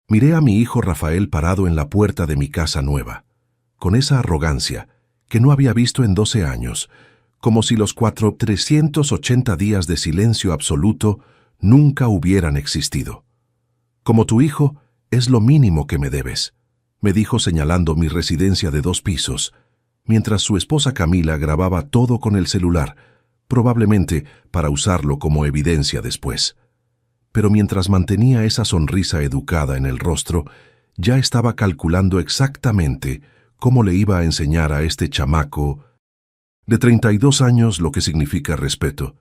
Miré a mi hijo Rafael parado en la puerta de mi casa nueva, con esa arrogancia que no había visto en 12 años, como si los 380 días de silencio absoluto nunca hubieran existido. Como tu hijo, es lo mínimo que me debes, me dijo señalando mi residencia de 2 pisos, mientras su esposa Camila grababa todo con el celular, probablemente para usarlo como evidencia después. Pero mientras mantenía esa sonrisa educada en el rostro, ya estaba calculando exactamente cómo le iba a enseñar a este chamaco de 32 años lo que significa respeto.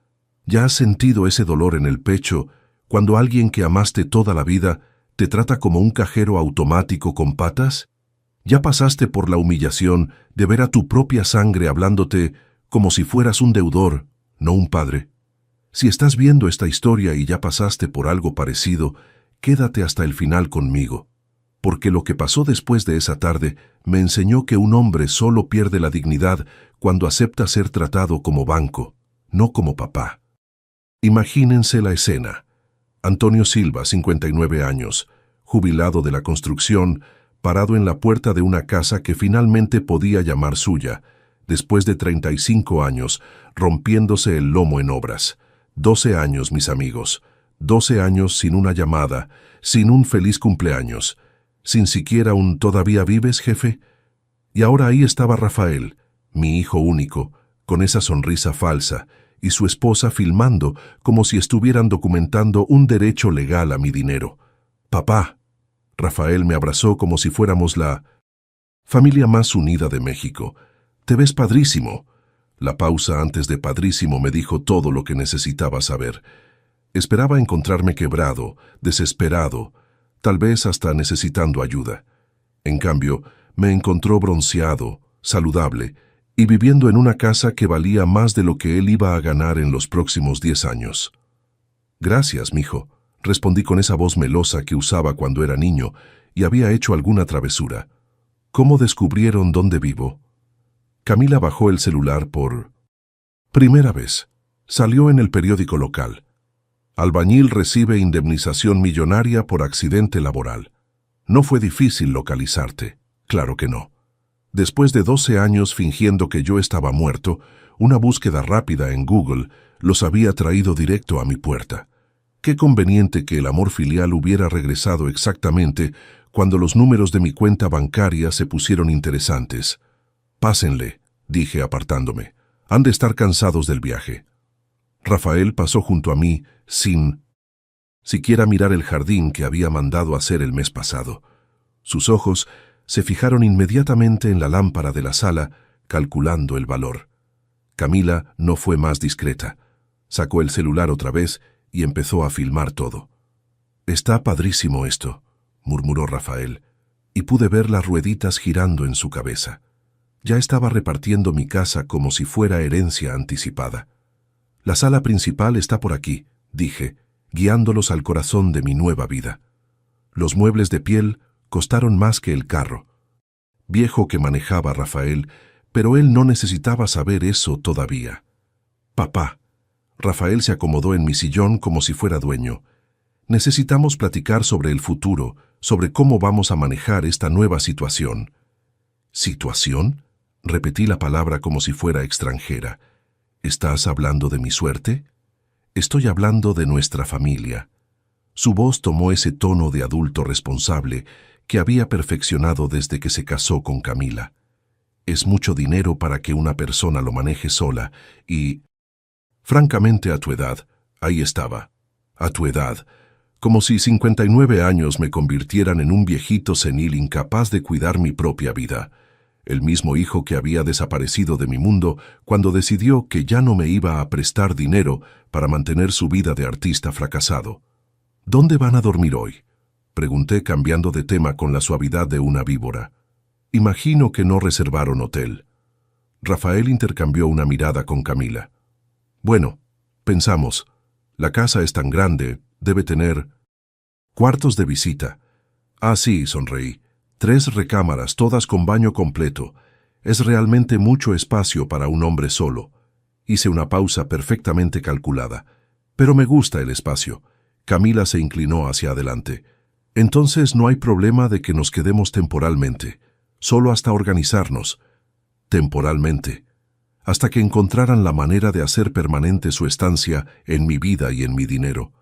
¿Ya has sentido ese dolor en el pecho cuando alguien que amaste toda la vida te trata como un cajero automático con patas? ¿Ya pasaste por la humillación de ver a tu propia sangre hablándote como si fueras un deudor, no un padre? Si estás viendo esta historia y ya pasaste por algo parecido, quédate hasta el final conmigo, porque lo que pasó después de esa tarde me enseñó que un hombre solo pierde la dignidad cuando acepta ser tratado como banco, no como papá. Imagínense la escena. Antonio Silva, 59 años, jubilado de la construcción, parado en la puerta de una casa que finalmente podía llamar suya, después de 35 años, rompiéndose el lomo en obras. 12 años, mis amigos, 12 años sin una llamada, sin un feliz cumpleaños, sin siquiera un ¿todavía vives, jefe? Y ahora ahí estaba Rafael, mi hijo único, con esa sonrisa falsa, y su esposa filmando como si estuvieran documentando un derecho legal a mi dinero. Papá. Rafael me abrazó como si fuéramos la familia más unida de México. Te ves padrísimo. La pausa antes de padrísimo me dijo todo lo que necesitaba saber. Esperaba encontrarme quebrado, desesperado, tal vez hasta necesitando ayuda. En cambio, me encontró bronceado, saludable, y viviendo en una casa que valía más de lo que él iba a ganar en los próximos 10 años. Gracias, mijo, respondí con esa voz melosa que usaba cuando era niño y había hecho alguna travesura. ¿Cómo descubrieron dónde vivo? Camila bajó el celular por primera vez. Salió en el periódico local. Albañil recibe indemnización millonaria por accidente laboral. No fue difícil localizarte, claro que no. Después de 12 años fingiendo que yo estaba muerto, una búsqueda rápida en Google los había traído directo a mi puerta. Qué conveniente que el amor filial hubiera regresado exactamente cuando los números de mi cuenta bancaria se pusieron interesantes. Pásenle, dije apartándome. Han de estar cansados del viaje. Rafael pasó junto a mí sin siquiera mirar el jardín que había mandado hacer el mes pasado. Sus ojos se fijaron inmediatamente en la lámpara de la sala, calculando el valor. Camila no fue más discreta. Sacó el celular otra vez y empezó a filmar todo. «Está padrísimo esto», murmuró Rafael, y pude ver las rueditas girando en su cabeza. Ya estaba repartiendo mi casa como si fuera herencia anticipada. «La sala principal está por aquí», dije, guiándolos al corazón de mi nueva vida. Los muebles de piel costaron más que el carro. Viejo que manejaba Rafael, pero él no necesitaba saber eso todavía. «Papá». Rafael se acomodó en mi sillón como si fuera dueño. «Necesitamos platicar sobre el futuro, sobre cómo vamos a manejar esta nueva situación». «¿Situación?», repetí la palabra como si fuera extranjera. «¿Estás hablando de mi suerte?». «Estoy hablando de nuestra familia». Su voz tomó ese tono de adulto responsable que había perfeccionado desde que se casó con Camila. Es mucho dinero para que una persona lo maneje sola y, francamente, a tu edad, ahí estaba, a tu edad, como si 59 años me convirtieran en un viejito senil incapaz de cuidar mi propia vida. El mismo hijo que había desaparecido de mi mundo cuando decidió que ya no me iba a prestar dinero para mantener su vida de artista fracasado. «¿Dónde van a dormir hoy?», pregunté cambiando de tema con la suavidad de una víbora. «Imagino que no reservaron hotel». Rafael intercambió una mirada con Camila. «Bueno, pensamos, la casa es tan grande, debe tener cuartos de visita». «Ah, sí», sonreí. 3 recámaras, todas con baño completo. Es realmente mucho espacio para un hombre solo». Hice una pausa perfectamente calculada. «Pero me gusta el espacio». Camila se inclinó hacia adelante. Entonces no hay problema de que nos quedemos temporalmente, solo hasta organizarnos, temporalmente, hasta que encontraran la manera de hacer permanente su estancia en mi vida y en mi dinero.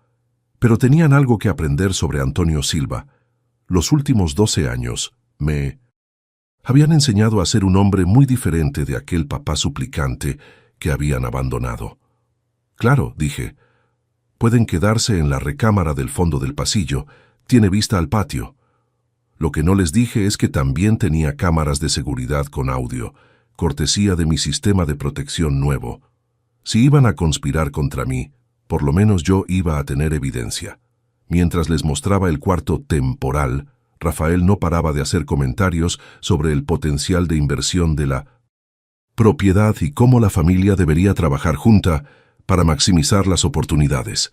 Pero tenían algo que aprender sobre Antonio Silva. Los últimos 12 años me habían enseñado a ser un hombre muy diferente de aquel papá suplicante que habían abandonado. Claro, dije, pueden quedarse en la recámara del fondo del pasillo, tiene vista al patio. Lo que no les dije es que también tenía cámaras de seguridad con audio, cortesía de mi sistema de protección nuevo. Si iban a conspirar contra mí, por lo menos yo iba a tener evidencia. Mientras les mostraba el cuarto temporal, Rafael no paraba de hacer comentarios sobre el potencial de inversión de la propiedad y cómo la familia debería trabajar junta para maximizar las oportunidades.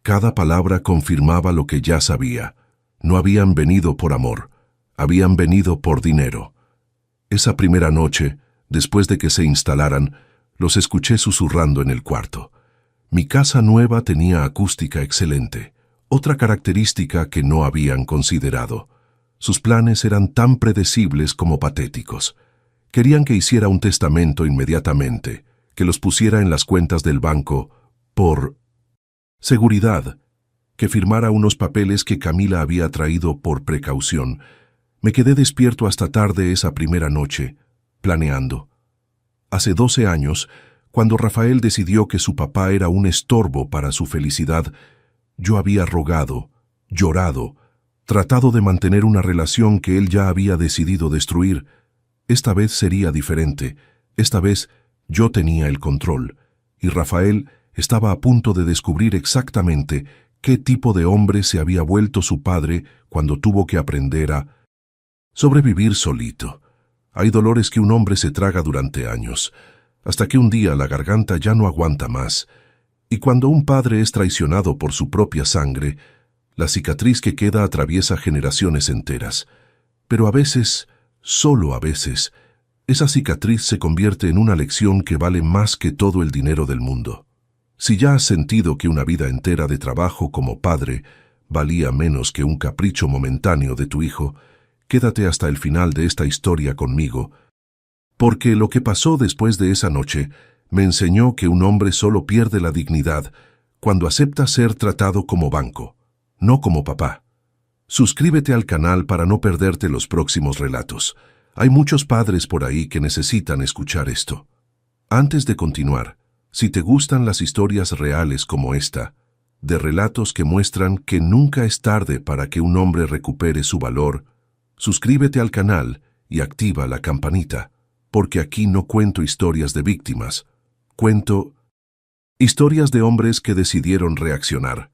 Cada palabra confirmaba lo que ya sabía. No habían venido por amor, habían venido por dinero. Esa primera noche, después de que se instalaran, los escuché susurrando en el cuarto. Mi casa nueva tenía acústica excelente, otra característica que no habían considerado. Sus planes eran tan predecibles como patéticos. Querían que hiciera un testamento inmediatamente, que los pusiera en las cuentas del banco por seguridad, que firmara unos papeles que Camila había traído por precaución. Me quedé despierto hasta tarde esa primera noche, planeando. Hace 12 años, cuando Rafael decidió que su papá era un estorbo para su felicidad, yo había rogado, llorado, tratado de mantener una relación que él ya había decidido destruir. Esta vez sería diferente. Esta vez yo tenía el control, y Rafael estaba a punto de descubrir exactamente qué tipo de hombre se había vuelto su padre cuando tuvo que aprender a sobrevivir solito. Hay dolores que un hombre se traga durante años, hasta que un día la garganta ya no aguanta más, y cuando un padre es traicionado por su propia sangre, la cicatriz que queda atraviesa generaciones enteras. Pero a veces, solo a veces, esa cicatriz se convierte en una lección que vale más que todo el dinero del mundo. Si ya has sentido que una vida entera de trabajo como padre valía menos que un capricho momentáneo de tu hijo, quédate hasta el final de esta historia conmigo, porque lo que pasó después de esa noche me enseñó que un hombre solo pierde la dignidad cuando acepta ser tratado como banco, no como papá. Suscríbete al canal para no perderte los próximos relatos. Hay muchos padres por ahí que necesitan escuchar esto. Antes de continuar, si te gustan las historias reales como esta, de relatos que muestran que nunca es tarde para que un hombre recupere su valor, suscríbete al canal y activa la campanita, porque aquí no cuento historias de víctimas, cuento historias de hombres que decidieron reaccionar.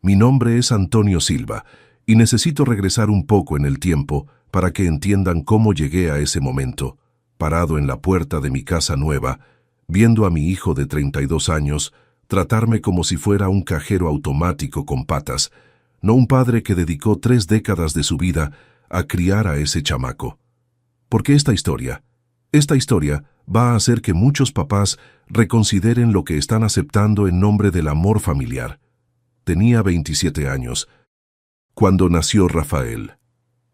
Mi nombre es Antonio Silva y necesito regresar un poco en el tiempo para que entiendan cómo llegué a ese momento, parado en la puerta de mi casa nueva, viendo a mi hijo de 32 años tratarme como si fuera un cajero automático con patas, no un padre que dedicó 3 décadas de su vida a criar a ese chamaco. Porque esta historia va a hacer que muchos papás reconsideren lo que están aceptando en nombre del amor familiar. Tenía 27 años cuando nació Rafael.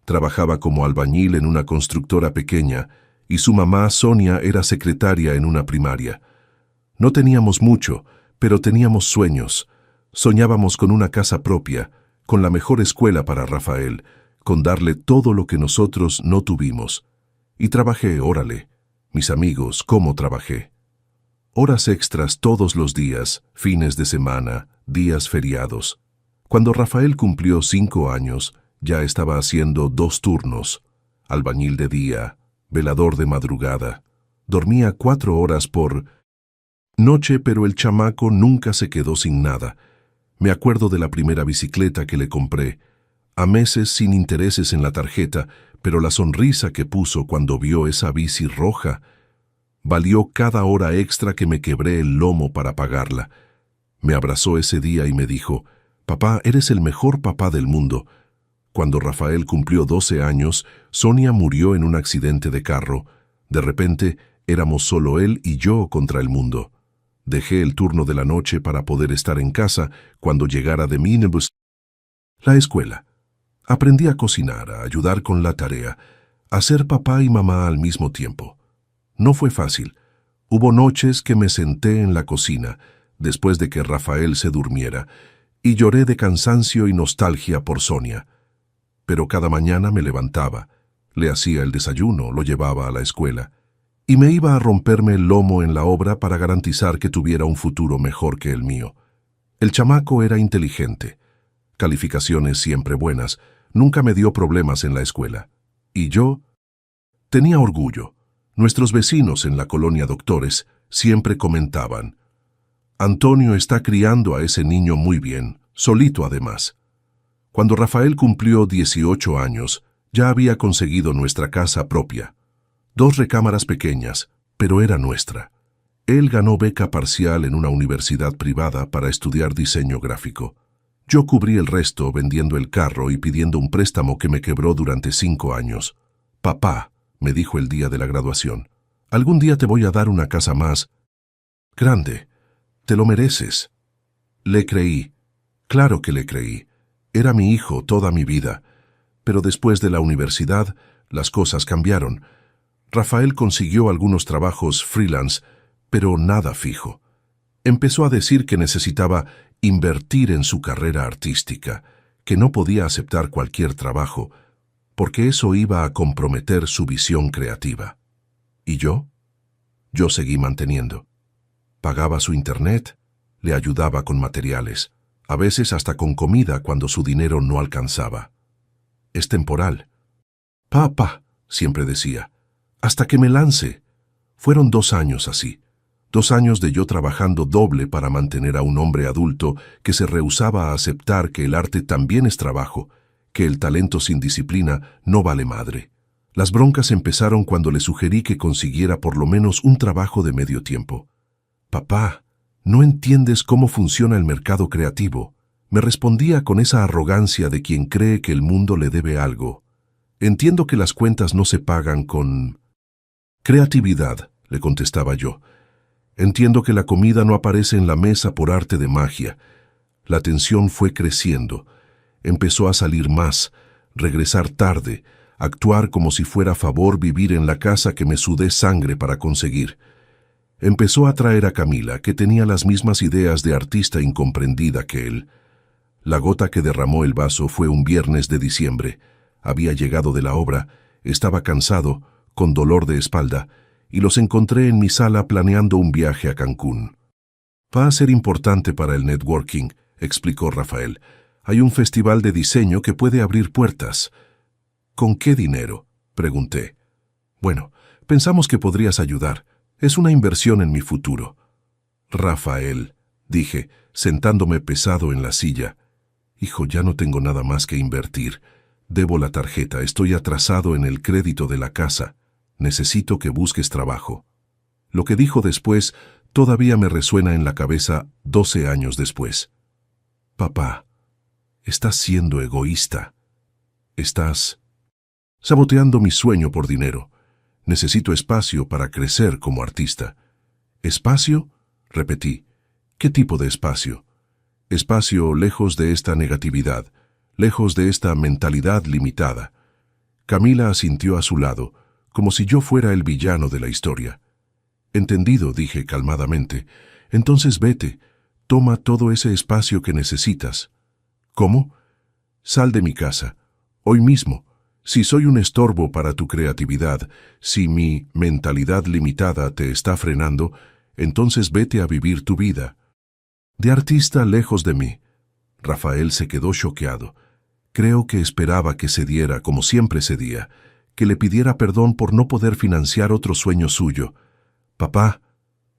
Trabajaba como albañil en una constructora pequeña y su mamá, Sonia, era secretaria en una primaria. No teníamos mucho, pero teníamos sueños. Soñábamos con una casa propia, con la mejor escuela para Rafael, con darle todo lo que nosotros no tuvimos. Y trabajé, órale. Mis amigos, ¿cómo trabajé? Horas extras todos los días, fines de semana, días feriados. Cuando Rafael cumplió 5 años, ya estaba haciendo 2 turnos, albañil de día, velador de madrugada. Dormía 4 horas por noche, pero el chamaco nunca se quedó sin nada. Me acuerdo de la primera bicicleta que le compré, a meses sin intereses en la tarjeta, pero la sonrisa que puso cuando vio esa bici roja valió cada hora extra que me quebré el lomo para pagarla. Me abrazó ese día y me dijo, «Papá, eres el mejor papá del mundo». Cuando Rafael cumplió 12 años, Sonia murió en un accidente de carro. De repente, éramos solo él y yo contra el mundo. Dejé el turno de la noche para poder estar en casa cuando llegara de mínibus la escuela. Aprendí a cocinar, a ayudar con la tarea, a ser papá y mamá al mismo tiempo. No fue fácil. Hubo noches que me senté en la cocina, después de que Rafael se durmiera, y lloré de cansancio y nostalgia por Sonia. Pero cada mañana me levantaba, le hacía el desayuno, lo llevaba a la escuela, y me iba a romperme el lomo en la obra para garantizar que tuviera un futuro mejor que el mío. El chamaco era inteligente, calificaciones siempre buenas, nunca me dio problemas en la escuela. Y yo tenía orgullo. Nuestros vecinos en la colonia Doctores siempre comentaban: Antonio está criando a ese niño muy bien, solito además. Cuando Rafael cumplió 18 años, ya había conseguido nuestra casa propia. 2 recámaras pequeñas, pero era nuestra. Él ganó beca parcial en una universidad privada para estudiar diseño gráfico. Yo cubrí el resto vendiendo el carro y pidiendo un préstamo que me quebró durante 5 años. Papá, me dijo el día de la graduación, algún día te voy a dar una casa más grande. Te lo mereces. Le creí. Claro que le creí. Era mi hijo toda mi vida. Pero después de la universidad, las cosas cambiaron. Rafael consiguió algunos trabajos freelance, pero nada fijo. Empezó a decir que necesitaba invertir en su carrera artística, que no podía aceptar cualquier trabajo, porque eso iba a comprometer su visión creativa. ¿Y yo? Yo seguí manteniendo. Pagaba su internet, le ayudaba con materiales, a veces hasta con comida cuando su dinero no alcanzaba. Es temporal. Papá, siempre decía, hasta que me lance. Fueron 2 años así. 2 años de yo trabajando doble para mantener a un hombre adulto que se rehusaba a aceptar que el arte también es trabajo, que el talento sin disciplina no vale madre. Las broncas empezaron cuando le sugerí que consiguiera por lo menos un trabajo de medio tiempo. Papá, no entiendes cómo funciona el mercado creativo. Me respondía con esa arrogancia de quien cree que el mundo le debe algo. Entiendo que las cuentas no se pagan con creatividad, le contestaba yo. Entiendo que la comida no aparece en la mesa por arte de magia. La tensión fue creciendo. Empezó a salir más, regresar tarde, actuar como si fuera favor vivir en la casa que me sudé sangre para conseguir. Empezó a traer a Camila, que tenía las mismas ideas de artista incomprendida que él. La gota que derramó el vaso fue un viernes de diciembre. Había llegado de la obra, estaba cansado, con dolor de espalda, y los encontré en mi sala planeando un viaje a Cancún. Va a ser importante para el networking, explicó Rafael. Hay un festival de diseño que puede abrir puertas. ¿Con qué dinero?, pregunté. Bueno, pensamos que podrías ayudar. Es una inversión en mi futuro. Rafael, dije, sentándome pesado en la silla. Hijo, ya no tengo nada más que invertir. Debo la tarjeta, estoy atrasado en el crédito de la casa. Necesito que busques trabajo. Lo que dijo después todavía me resuena en la cabeza 12 años después. Papá, estás siendo egoísta. Estás saboteando mi sueño por dinero. Necesito espacio para crecer como artista. ¿Espacio?, repetí. ¿Qué tipo de espacio? Espacio lejos de esta negatividad, lejos de esta mentalidad limitada. Camila asintió a su lado, como si yo fuera el villano de la historia. Entendido, dije calmadamente. Entonces vete, toma todo ese espacio que necesitas. ¿Cómo? Sal de mi casa, hoy mismo. Si soy un estorbo para tu creatividad, si mi mentalidad limitada te está frenando, entonces vete a vivir tu vida. De artista lejos de mí. Rafael se quedó choqueado. Creo que esperaba que cediera como siempre cedía, que le pidiera perdón por no poder financiar otro sueño suyo. Papá,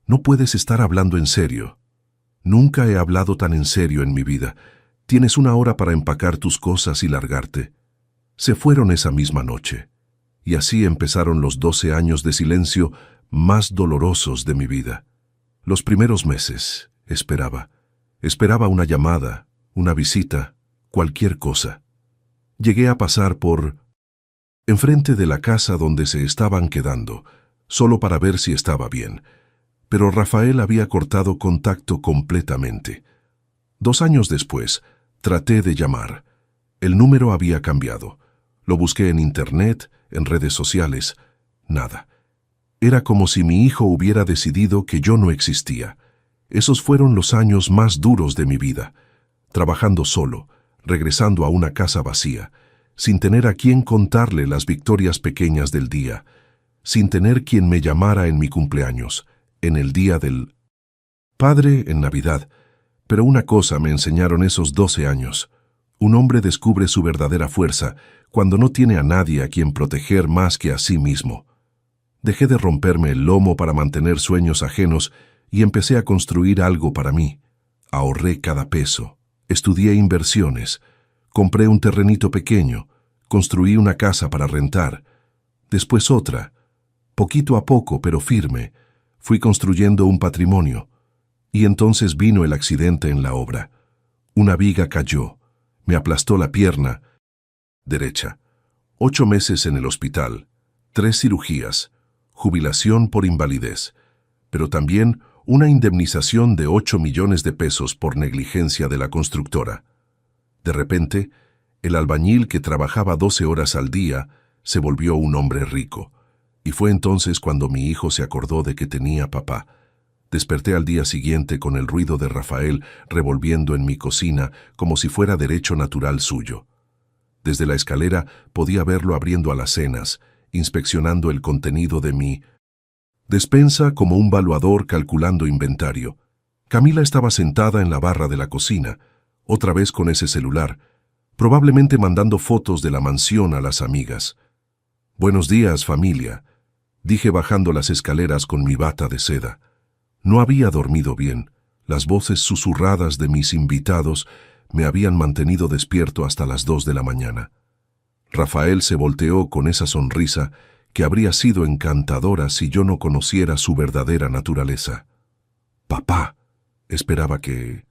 no puedes estar hablando en serio. Nunca he hablado tan en serio en mi vida. Tienes 1 hora para empacar tus cosas y largarte. Se fueron esa misma noche. Y así empezaron los 12 años de silencio más dolorosos de mi vida. Los primeros meses, esperaba. Esperaba una llamada, una visita, cualquier cosa. Llegué a pasar por enfrente de la casa donde se estaban quedando, solo para ver si estaba bien. Pero Rafael había cortado contacto completamente. 2 años después, traté de llamar. El número había cambiado. Lo busqué en internet, en redes sociales. Nada. Era como si mi hijo hubiera decidido que yo no existía. Esos fueron los años más duros de mi vida. Trabajando solo, regresando a una casa vacía, sin tener a quien contarle las victorias pequeñas del día, sin tener quien me llamara en mi cumpleaños, en el día del padre, en Navidad. Pero una cosa me enseñaron esos 12 años. Un hombre descubre su verdadera fuerza cuando no tiene a nadie a quien proteger más que a sí mismo. Dejé de romperme el lomo para mantener sueños ajenos y empecé a construir algo para mí. Ahorré cada peso, estudié inversiones, compré un terrenito pequeño, construí una casa para rentar, después otra. Poquito a poco, pero firme, fui construyendo un patrimonio. Y entonces vino el accidente en la obra. Una viga cayó, me aplastó la pierna derecha. 8 meses en el hospital, 3 cirugías, jubilación por invalidez, pero también una indemnización de 8 millones de pesos por negligencia de la constructora. De repente, el albañil que trabajaba 12 horas al día se volvió un hombre rico, y fue entonces cuando mi hijo se acordó de que tenía papá. Desperté al día siguiente con el ruido de Rafael revolviendo en mi cocina como si fuera derecho natural suyo. Desde la escalera podía verlo abriendo alacenas, inspeccionando el contenido de mi despensa como un valuador calculando inventario. Camila estaba sentada en la barra de la cocina, otra vez con ese celular, probablemente mandando fotos de la mansión a las amigas. «Buenos días, familia», dije bajando las escaleras con mi bata de seda. No había dormido bien. Las voces susurradas de mis invitados me habían mantenido despierto hasta las 2 de la mañana. Rafael se volteó con esa sonrisa que habría sido encantadora si yo no conociera su verdadera naturaleza. «Papá», esperaba que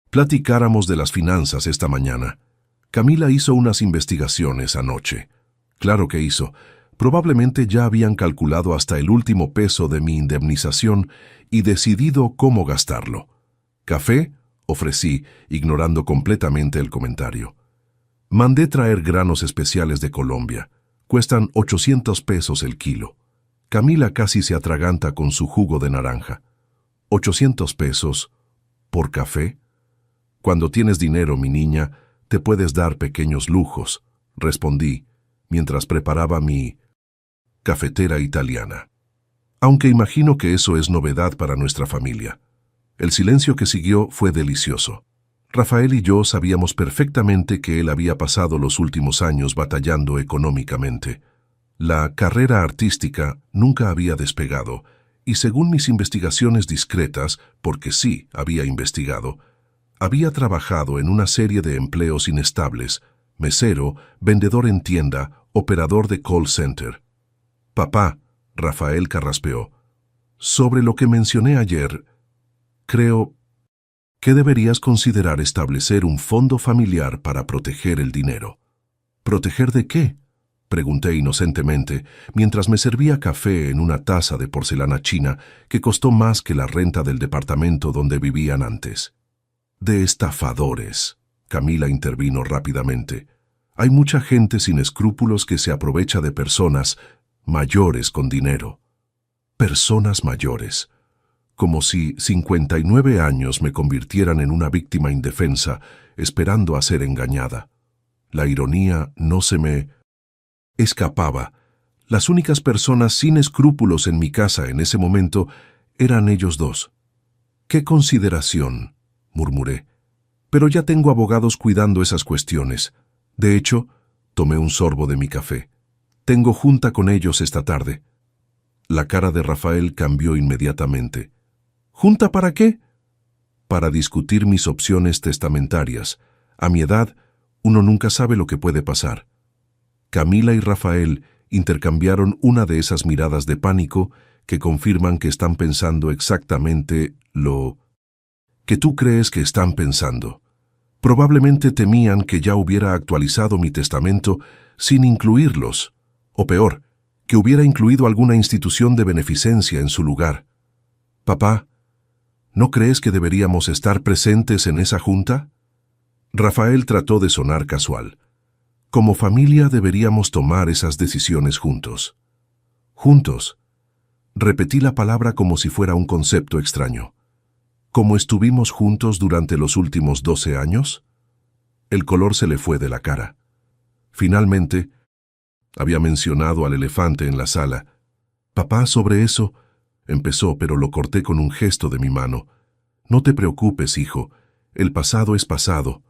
platicáramos de las finanzas esta mañana. Camila hizo unas investigaciones anoche. Claro que hizo. Probablemente ya habían calculado hasta el último peso de mi indemnización y decidido cómo gastarlo. «¿Café?», ofrecí, ignorando completamente el comentario. «Mandé traer granos especiales de Colombia. Cuestan 800 pesos el kilo». Camila casi se atraganta con su jugo de naranja. «¿800 pesos por café? Cuando tienes dinero, mi niña, te puedes dar pequeños lujos», respondí, mientras preparaba mi cafetera italiana. Aunque imagino que eso es novedad para nuestra familia. El silencio que siguió fue delicioso. Rafael y yo sabíamos perfectamente que él había pasado los últimos años batallando económicamente. La carrera artística nunca había despegado, y según mis investigaciones discretas, porque sí había investigado, había trabajado en una serie de empleos inestables: mesero, vendedor en tienda, operador de call center. «Papá», Rafael carraspeó, «sobre lo que mencioné ayer, creo que deberías considerar establecer un fondo familiar para proteger el dinero». «¿Proteger de qué?», pregunté inocentemente, mientras me servía café en una taza de porcelana china que costó más que la renta del departamento donde vivían antes. «De estafadores», Camila intervino rápidamente. «Hay mucha gente sin escrúpulos que se aprovecha de personas mayores con dinero». «Personas mayores», como si 59 años me convirtieran en una víctima indefensa, esperando a ser engañada. La ironía no se me escapaba. Las únicas personas sin escrúpulos en mi casa en ese momento eran ellos dos. «¡Qué consideración!», murmuré. «Pero ya tengo abogados cuidando esas cuestiones. De hecho, tomé un sorbo de mi café. Tengo junta con ellos esta tarde». La cara de Rafael cambió inmediatamente. «¿Junta para qué?». «Para discutir mis opciones testamentarias. A mi edad, uno nunca sabe lo que puede pasar». Camila y Rafael intercambiaron una de esas miradas de pánico que confirman que están pensando exactamente lo que tú crees que están pensando. Probablemente temían que ya hubiera actualizado mi testamento sin incluirlos, o peor, que hubiera incluido alguna institución de beneficencia en su lugar. «Papá, ¿no crees que deberíamos estar presentes en esa junta?». Rafael trató de sonar casual. Como familia deberíamos tomar esas decisiones juntos. Juntos. Repetí la palabra como si fuera un concepto extraño. ¿Cómo estuvimos juntos durante los últimos 12 años? El color se le fue de la cara. Finalmente, había mencionado al elefante en la sala. Papá, sobre eso, empezó, pero lo corté con un gesto de mi mano. No te preocupes, hijo, el pasado es pasado.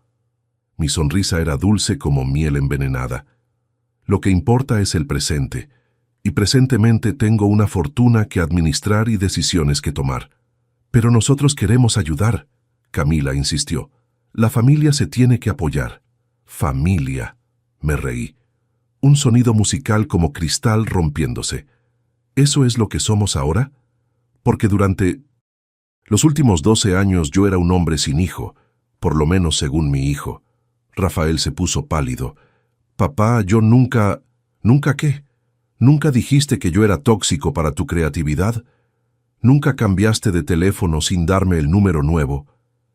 Mi sonrisa era dulce como miel envenenada. Lo que importa es el presente, y presentemente tengo una fortuna que administrar y decisiones que tomar. Pero nosotros queremos ayudar, Camila insistió. La familia se tiene que apoyar. Familia, me reí. Un sonido musical como cristal rompiéndose. ¿Eso es lo que somos ahora? Porque durante los últimos 12 años yo era un hombre sin hijo, por lo menos según mi hijo. Rafael se puso pálido. Papá, yo nunca... ¿Nunca qué? ¿Nunca dijiste que yo era tóxico para tu creatividad? ¿Nunca cambiaste de teléfono sin darme el número nuevo?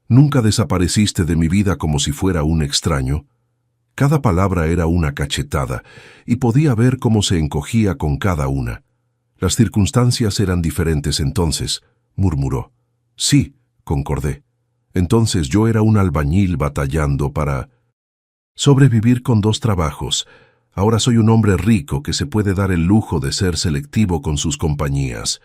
¿Nunca desapareciste de mi vida como si fuera un extraño? Cada palabra era una cachetada, y podía ver cómo se encogía con cada una. Las circunstancias eran diferentes entonces, murmuró. Sí, concordé. Entonces yo era un albañil batallando para sobrevivir con 2 trabajos. Ahora soy un hombre rico que se puede dar el lujo de ser selectivo con sus compañías.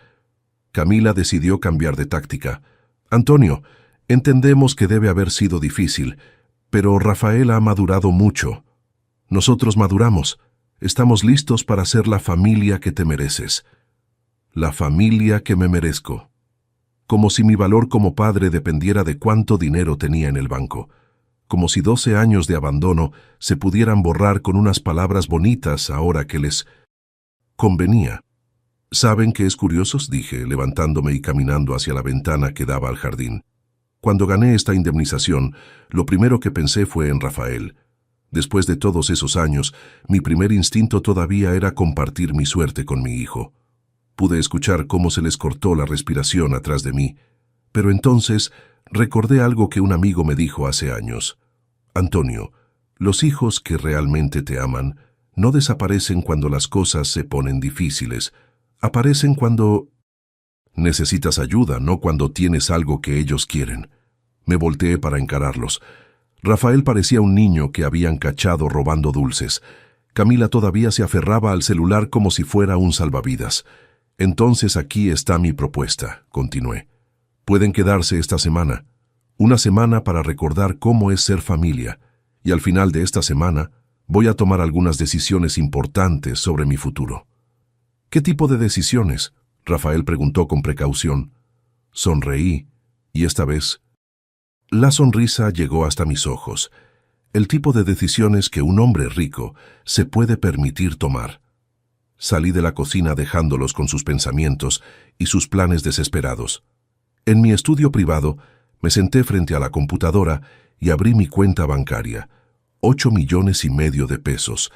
Camila decidió cambiar de táctica. Antonio, entendemos que debe haber sido difícil, pero Rafael ha madurado mucho. Nosotros maduramos. Estamos listos para ser la familia que te mereces. La familia que me merezco. Como si mi valor como padre dependiera de cuánto dinero tenía en el banco. Como si 12 años de abandono se pudieran borrar con unas palabras bonitas ahora que les convenía. ¿Saben qué es curioso?, dije, levantándome y caminando hacia la ventana que daba al jardín. Cuando gané esta indemnización, lo primero que pensé fue en Rafael. Después de todos esos años, mi primer instinto todavía era compartir mi suerte con mi hijo. Pude escuchar cómo se les cortó la respiración atrás de mí, pero entonces recordé algo que un amigo me dijo hace años. Antonio, los hijos que realmente te aman no desaparecen cuando las cosas se ponen difíciles. Aparecen cuando necesitas ayuda, no cuando tienes algo que ellos quieren. Me volteé para encararlos. Rafael parecía un niño que habían cachado robando dulces. Camila todavía se aferraba al celular como si fuera un salvavidas. Entonces aquí está mi propuesta, continué. Pueden quedarse esta semana. Una semana para recordar cómo es ser familia. Y al final de esta semana voy a tomar algunas decisiones importantes sobre mi futuro. ¿Qué tipo de decisiones?, Rafael preguntó con precaución. Sonreí, y esta vez la sonrisa llegó hasta mis ojos. El tipo de decisiones que un hombre rico se puede permitir tomar. Salí de la cocina dejándolos con sus pensamientos y sus planes desesperados. En mi estudio privado, me senté frente a la computadora y abrí mi cuenta bancaria. 8,5 millones de pesos,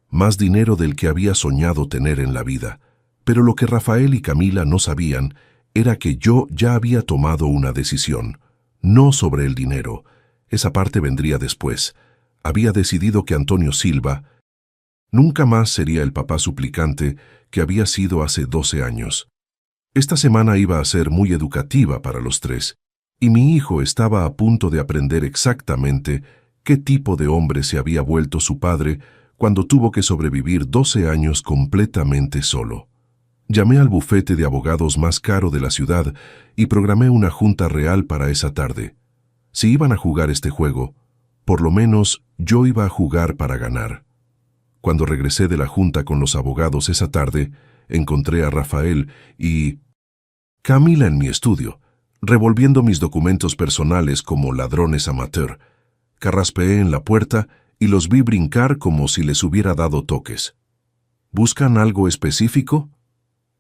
más dinero del que había soñado tener en la vida. Pero lo que Rafael y Camila no sabían era que yo ya había tomado una decisión. No sobre el dinero, esa parte vendría después. Había decidido que Antonio Silva nunca más sería el papá suplicante que había sido hace 12 años. Esta semana iba a ser muy educativa para los 3, y mi hijo estaba a punto de aprender exactamente qué tipo de hombre se había vuelto su padre cuando tuvo que sobrevivir 12 años completamente solo. Llamé al bufete de abogados más caro de la ciudad y programé una junta real para esa tarde. Si iban a jugar este juego, por lo menos yo iba a jugar para ganar. Cuando regresé de la junta con los abogados esa tarde, encontré a Rafael y Camila en mi estudio, revolviendo mis documentos personales como ladrones amateur. Carraspeé en la puerta y los vi brincar como si les hubiera dado toques. ¿Buscan algo específico?,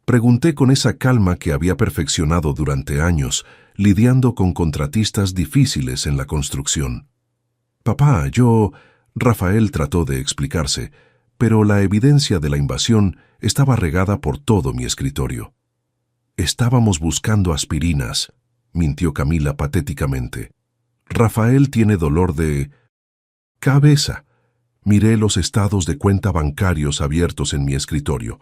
pregunté con esa calma que había perfeccionado durante años, lidiando con contratistas difíciles en la construcción. Papá, Rafael trató de explicarse, pero la evidencia de la invasión estaba regada por todo mi escritorio. Estábamos buscando aspirinas, mintió Camila patéticamente. Rafael tiene dolor de cabeza. Miré los estados de cuenta bancarios abiertos en mi escritorio,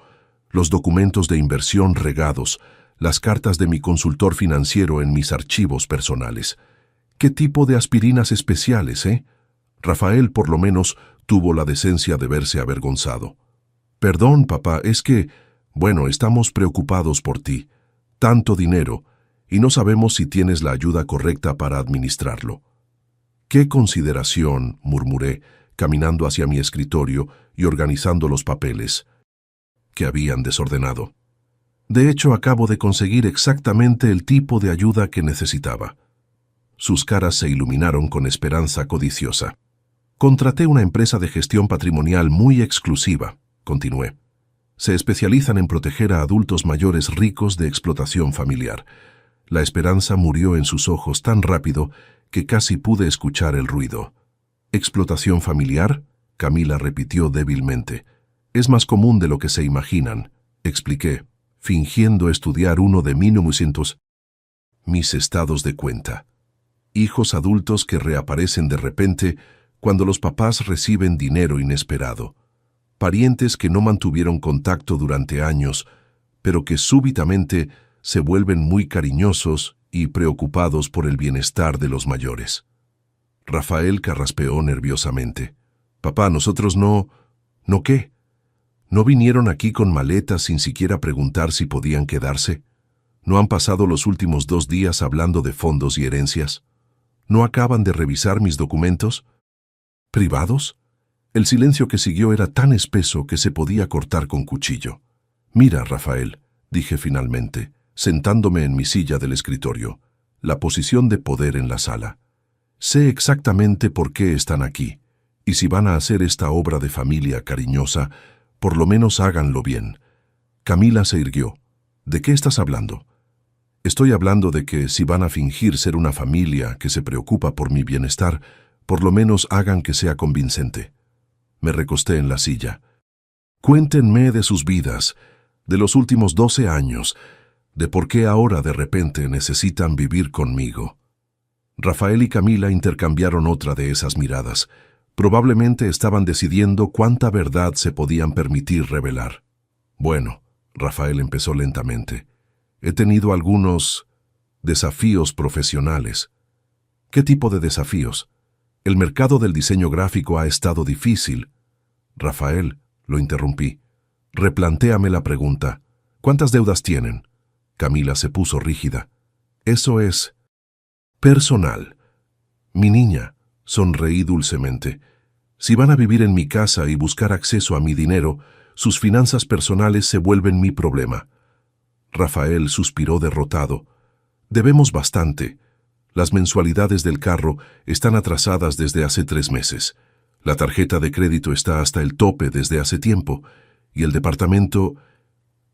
los documentos de inversión regados, las cartas de mi consultor financiero en mis archivos personales. ¿Qué tipo de aspirinas especiales, eh? Rafael, por lo menos, tuvo la decencia de verse avergonzado. Perdón, papá, es que, bueno, estamos preocupados por ti. Tanto dinero, y no sabemos si tienes la ayuda correcta para administrarlo. ¡Qué consideración!, murmuré, caminando hacia mi escritorio y organizando los papeles que habían desordenado. De hecho, acabo de conseguir exactamente el tipo de ayuda que necesitaba. Sus caras se iluminaron con esperanza codiciosa. Contraté una empresa de gestión patrimonial muy exclusiva, continué. Se especializan en proteger a adultos mayores ricos de explotación familiar. La esperanza murió en sus ojos tan rápido que casi pude escuchar el ruido. ¿Explotación familiar?, Camila repitió débilmente. Es más común de lo que se imaginan, expliqué, fingiendo estudiar uno de 1900. Mis estados de cuenta. Hijos adultos que reaparecen de repente cuando los papás reciben dinero inesperado. Parientes que no mantuvieron contacto durante años, pero que súbitamente se vuelven muy cariñosos y preocupados por el bienestar de los mayores. Rafael carraspeó nerviosamente. Papá, nosotros no... ¿No qué? ¿No vinieron aquí con maletas sin siquiera preguntar si podían quedarse? ¿No han pasado los últimos 2 días hablando de fondos y herencias? ¿No acaban de revisar mis documentos? ¿Privados? El silencio que siguió era tan espeso que se podía cortar con cuchillo. Mira, Rafael, dije finalmente, sentándome en mi silla del escritorio, la posición de poder en la sala. Sé exactamente por qué están aquí, y si van a hacer esta obra de familia cariñosa, por lo menos háganlo bien. Camila se irguió. ¿De qué estás hablando? Estoy hablando de que si van a fingir ser una familia que se preocupa por mi bienestar, por lo menos hagan que sea convincente. Me recosté en la silla. Cuéntenme de sus vidas, de los últimos 12 años, de por qué ahora de repente necesitan vivir conmigo. Rafael y Camila intercambiaron otra de esas miradas. Probablemente estaban decidiendo cuánta verdad se podían permitir revelar. Bueno, Rafael empezó lentamente. He tenido algunos desafíos profesionales. ¿Qué tipo de desafíos? El mercado del diseño gráfico ha estado difícil. Rafael, lo interrumpí. Replantéame la pregunta. ¿Cuántas deudas tienen? Camila se puso rígida. Eso es personal. Mi niña, sonreí dulcemente. Si van a vivir en mi casa y buscar acceso a mi dinero, sus finanzas personales se vuelven mi problema. Rafael suspiró derrotado. Debemos bastante. Las mensualidades del carro están atrasadas desde hace 3 meses. La tarjeta de crédito está hasta el tope desde hace tiempo. Y el departamento...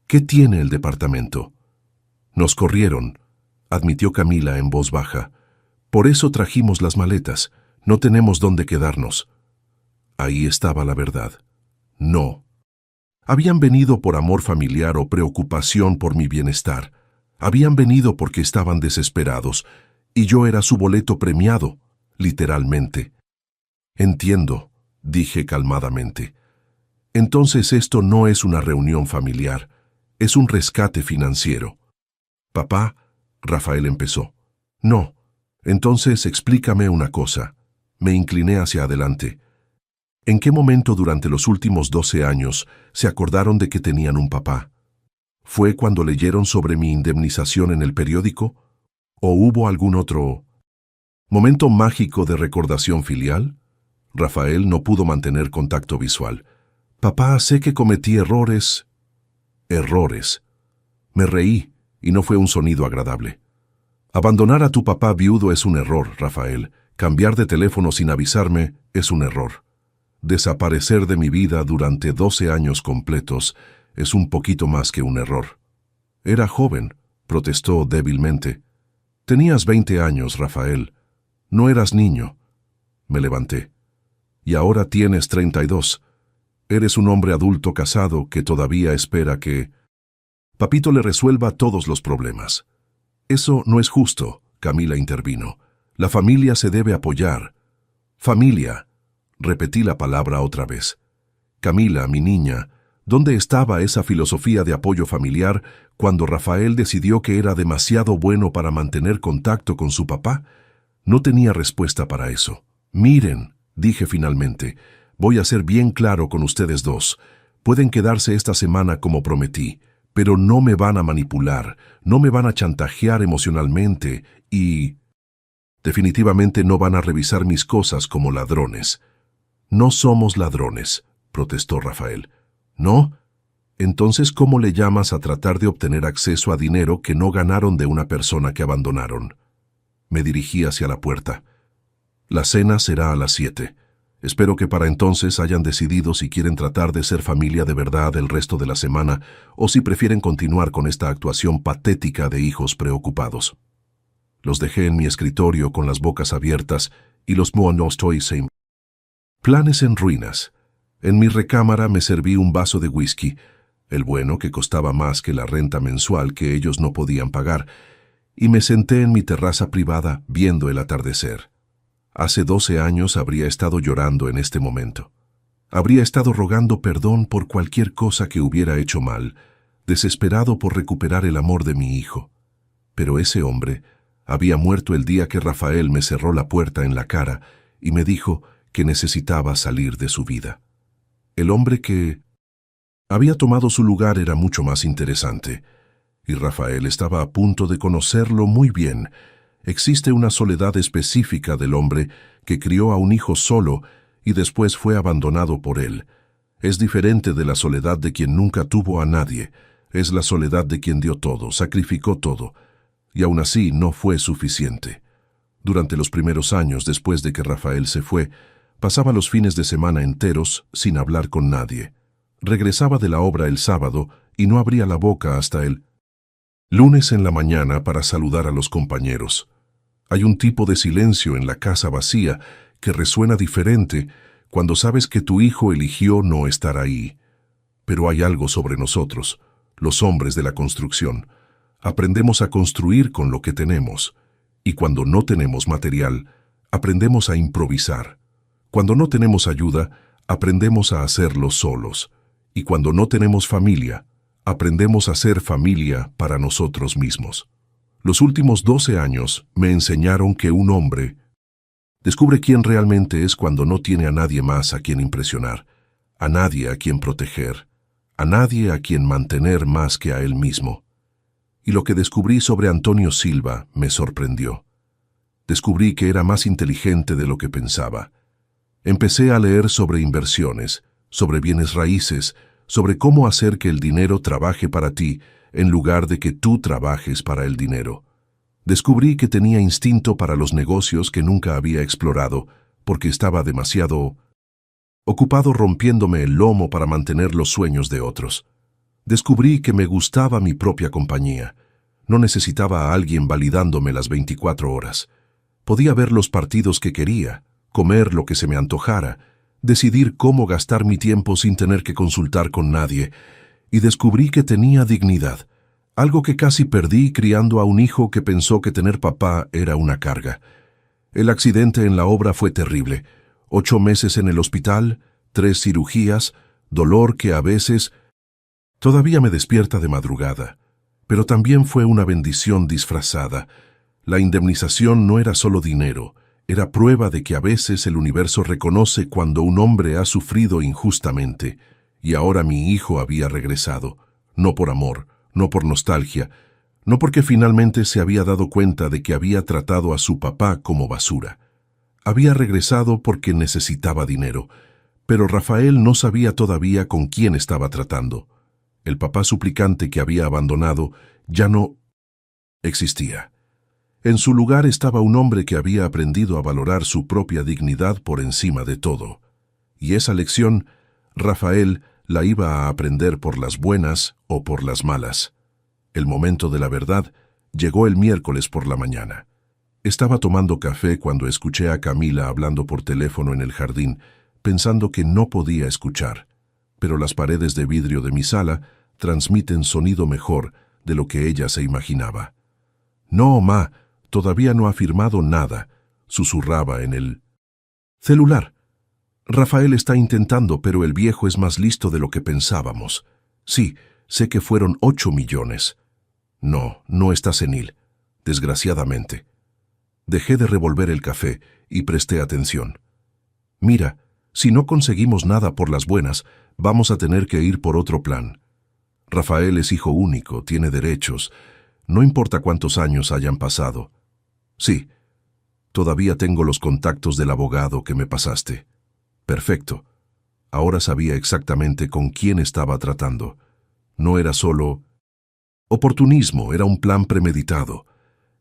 ¿Qué tiene el departamento? Nos corrieron, admitió Camila en voz baja. Por eso trajimos las maletas. No tenemos dónde quedarnos. Ahí estaba la verdad. No. Habían venido por amor familiar o preocupación por mi bienestar. Habían venido porque estaban desesperados, y yo era su boleto premiado, literalmente. Entiendo, dije calmadamente. Entonces esto no es una reunión familiar, es un rescate financiero. Papá, Rafael empezó. No. Entonces explícame una cosa. Me incliné hacia adelante. ¿En qué momento durante los últimos 12 años se acordaron de que tenían un papá? ¿Fue cuando leyeron sobre mi indemnización en el periódico? ¿O hubo algún otro momento mágico de recordación filial? Rafael no pudo mantener contacto visual. Papá, sé que cometí errores. Errores. Me reí, y no fue un sonido agradable. Abandonar a tu papá viudo es un error, Rafael. Cambiar de teléfono sin avisarme es un error. Desaparecer de mi vida durante 12 años completos es un poquito más que un error. Era joven, protestó débilmente. Tenías 20 años, Rafael. No eras niño. Me levanté. Y ahora tienes 32. Eres un hombre adulto casado que todavía espera que papito le resuelva todos los problemas. Eso no es justo, Camila intervino. La familia se debe apoyar. Familia. Repetí la palabra otra vez. Camila, mi niña, ¿dónde estaba esa filosofía de apoyo familiar cuando Rafael decidió que era demasiado bueno para mantener contacto con su papá? No tenía respuesta para eso. Miren, dije finalmente, voy a ser bien claro con ustedes dos. Pueden quedarse esta semana como prometí, pero no me van a manipular, no me van a chantajear emocionalmente y... definitivamente no van a revisar mis cosas como ladrones. No somos ladrones, protestó Rafael. ¿No? Entonces, ¿cómo le llamas a tratar de obtener acceso a dinero que no ganaron de una persona que abandonaron? Me dirigí hacia la puerta. La cena será a las 7. Espero que para entonces hayan decidido si quieren tratar de ser familia de verdad el resto de la semana o si prefieren continuar con esta actuación patética de hijos preocupados. Los dejé en mi escritorio con las bocas abiertas y los monostoy. Planes en ruinas. En mi recámara me serví un vaso de whisky, el bueno que costaba más que la renta mensual que ellos no podían pagar, y me senté en mi terraza privada viendo el atardecer. Hace 12 años habría estado llorando en este momento. Habría estado rogando perdón por cualquier cosa que hubiera hecho mal, desesperado por recuperar el amor de mi hijo. Pero ese hombre había muerto el día que Rafael me cerró la puerta en la cara y me dijo que necesitaba salir de su vida. El hombre que había tomado su lugar era mucho más interesante, y Rafael estaba a punto de conocerlo muy bien. Existe una soledad específica del hombre que crió a un hijo solo y después fue abandonado por él. Es diferente de la soledad de quien nunca tuvo a nadie. Es la soledad de quien dio todo, sacrificó todo, y aún así no fue suficiente. Durante los primeros años después de que Rafael se fue, pasaba los fines de semana enteros sin hablar con nadie. Regresaba de la obra el sábado y no abría la boca hasta el lunes en la mañana para saludar a los compañeros. Hay un tipo de silencio en la casa vacía que resuena diferente cuando sabes que tu hijo eligió no estar ahí. Pero hay algo sobre nosotros, los hombres de la construcción. Aprendemos a construir con lo que tenemos, y cuando no tenemos material, aprendemos a improvisar. Cuando no tenemos ayuda, aprendemos a hacerlo solos, y cuando no tenemos familia, aprendemos a ser familia para nosotros mismos. Los últimos 12 años me enseñaron que un hombre descubre quién realmente es cuando no tiene a nadie más a quien impresionar, a nadie a quien proteger, a nadie a quien mantener más que a él mismo. Y lo que descubrí sobre Antonio Silva me sorprendió. Descubrí que era más inteligente de lo que pensaba. Empecé a leer sobre inversiones, sobre bienes raíces, sobre cómo hacer que el dinero trabaje para ti en lugar de que tú trabajes para el dinero. Descubrí que tenía instinto para los negocios que nunca había explorado, porque estaba demasiado ocupado rompiéndome el lomo para mantener los sueños de otros. Descubrí que me gustaba mi propia compañía. No necesitaba a alguien validándome las 24 horas. Podía ver los partidos que quería, comer lo que se me antojara, decidir cómo gastar mi tiempo sin tener que consultar con nadie, y descubrí que tenía dignidad, algo que casi perdí criando a un hijo que pensó que tener papá era una carga. El accidente en la obra fue terrible. 8 meses en el hospital, 3 cirugías, dolor que a veces todavía me despierta de madrugada. Pero también fue una bendición disfrazada. La indemnización no era solo dinero, era prueba de que a veces el universo reconoce cuando un hombre ha sufrido injustamente, y ahora mi hijo había regresado, no por amor, no por nostalgia, no porque finalmente se había dado cuenta de que había tratado a su papá como basura. Había regresado porque necesitaba dinero, pero Rafael no sabía todavía con quién estaba tratando. El papá suplicante que había abandonado ya no existía. En su lugar estaba un hombre que había aprendido a valorar su propia dignidad por encima de todo. Y esa lección, Rafael la iba a aprender por las buenas o por las malas. El momento de la verdad llegó el miércoles por la mañana. Estaba tomando café cuando escuché a Camila hablando por teléfono en el jardín, pensando que no podía escuchar. Pero las paredes de vidrio de mi sala transmiten sonido mejor de lo que ella se imaginaba. «No, ma, todavía no ha firmado nada», susurraba en el celular. Rafael está intentando, pero el viejo es más listo de lo que pensábamos. Sí, sé que fueron 8 millones. No, no está senil, desgraciadamente. Dejé de revolver el café y presté atención. Mira, si no conseguimos nada por las buenas, vamos a tener que ir por otro plan. Rafael es hijo único, tiene derechos, no importa cuántos años hayan pasado. Sí, todavía tengo los contactos del abogado que me pasaste. Perfecto. Ahora sabía exactamente con quién estaba tratando. No era solo oportunismo, era un plan premeditado.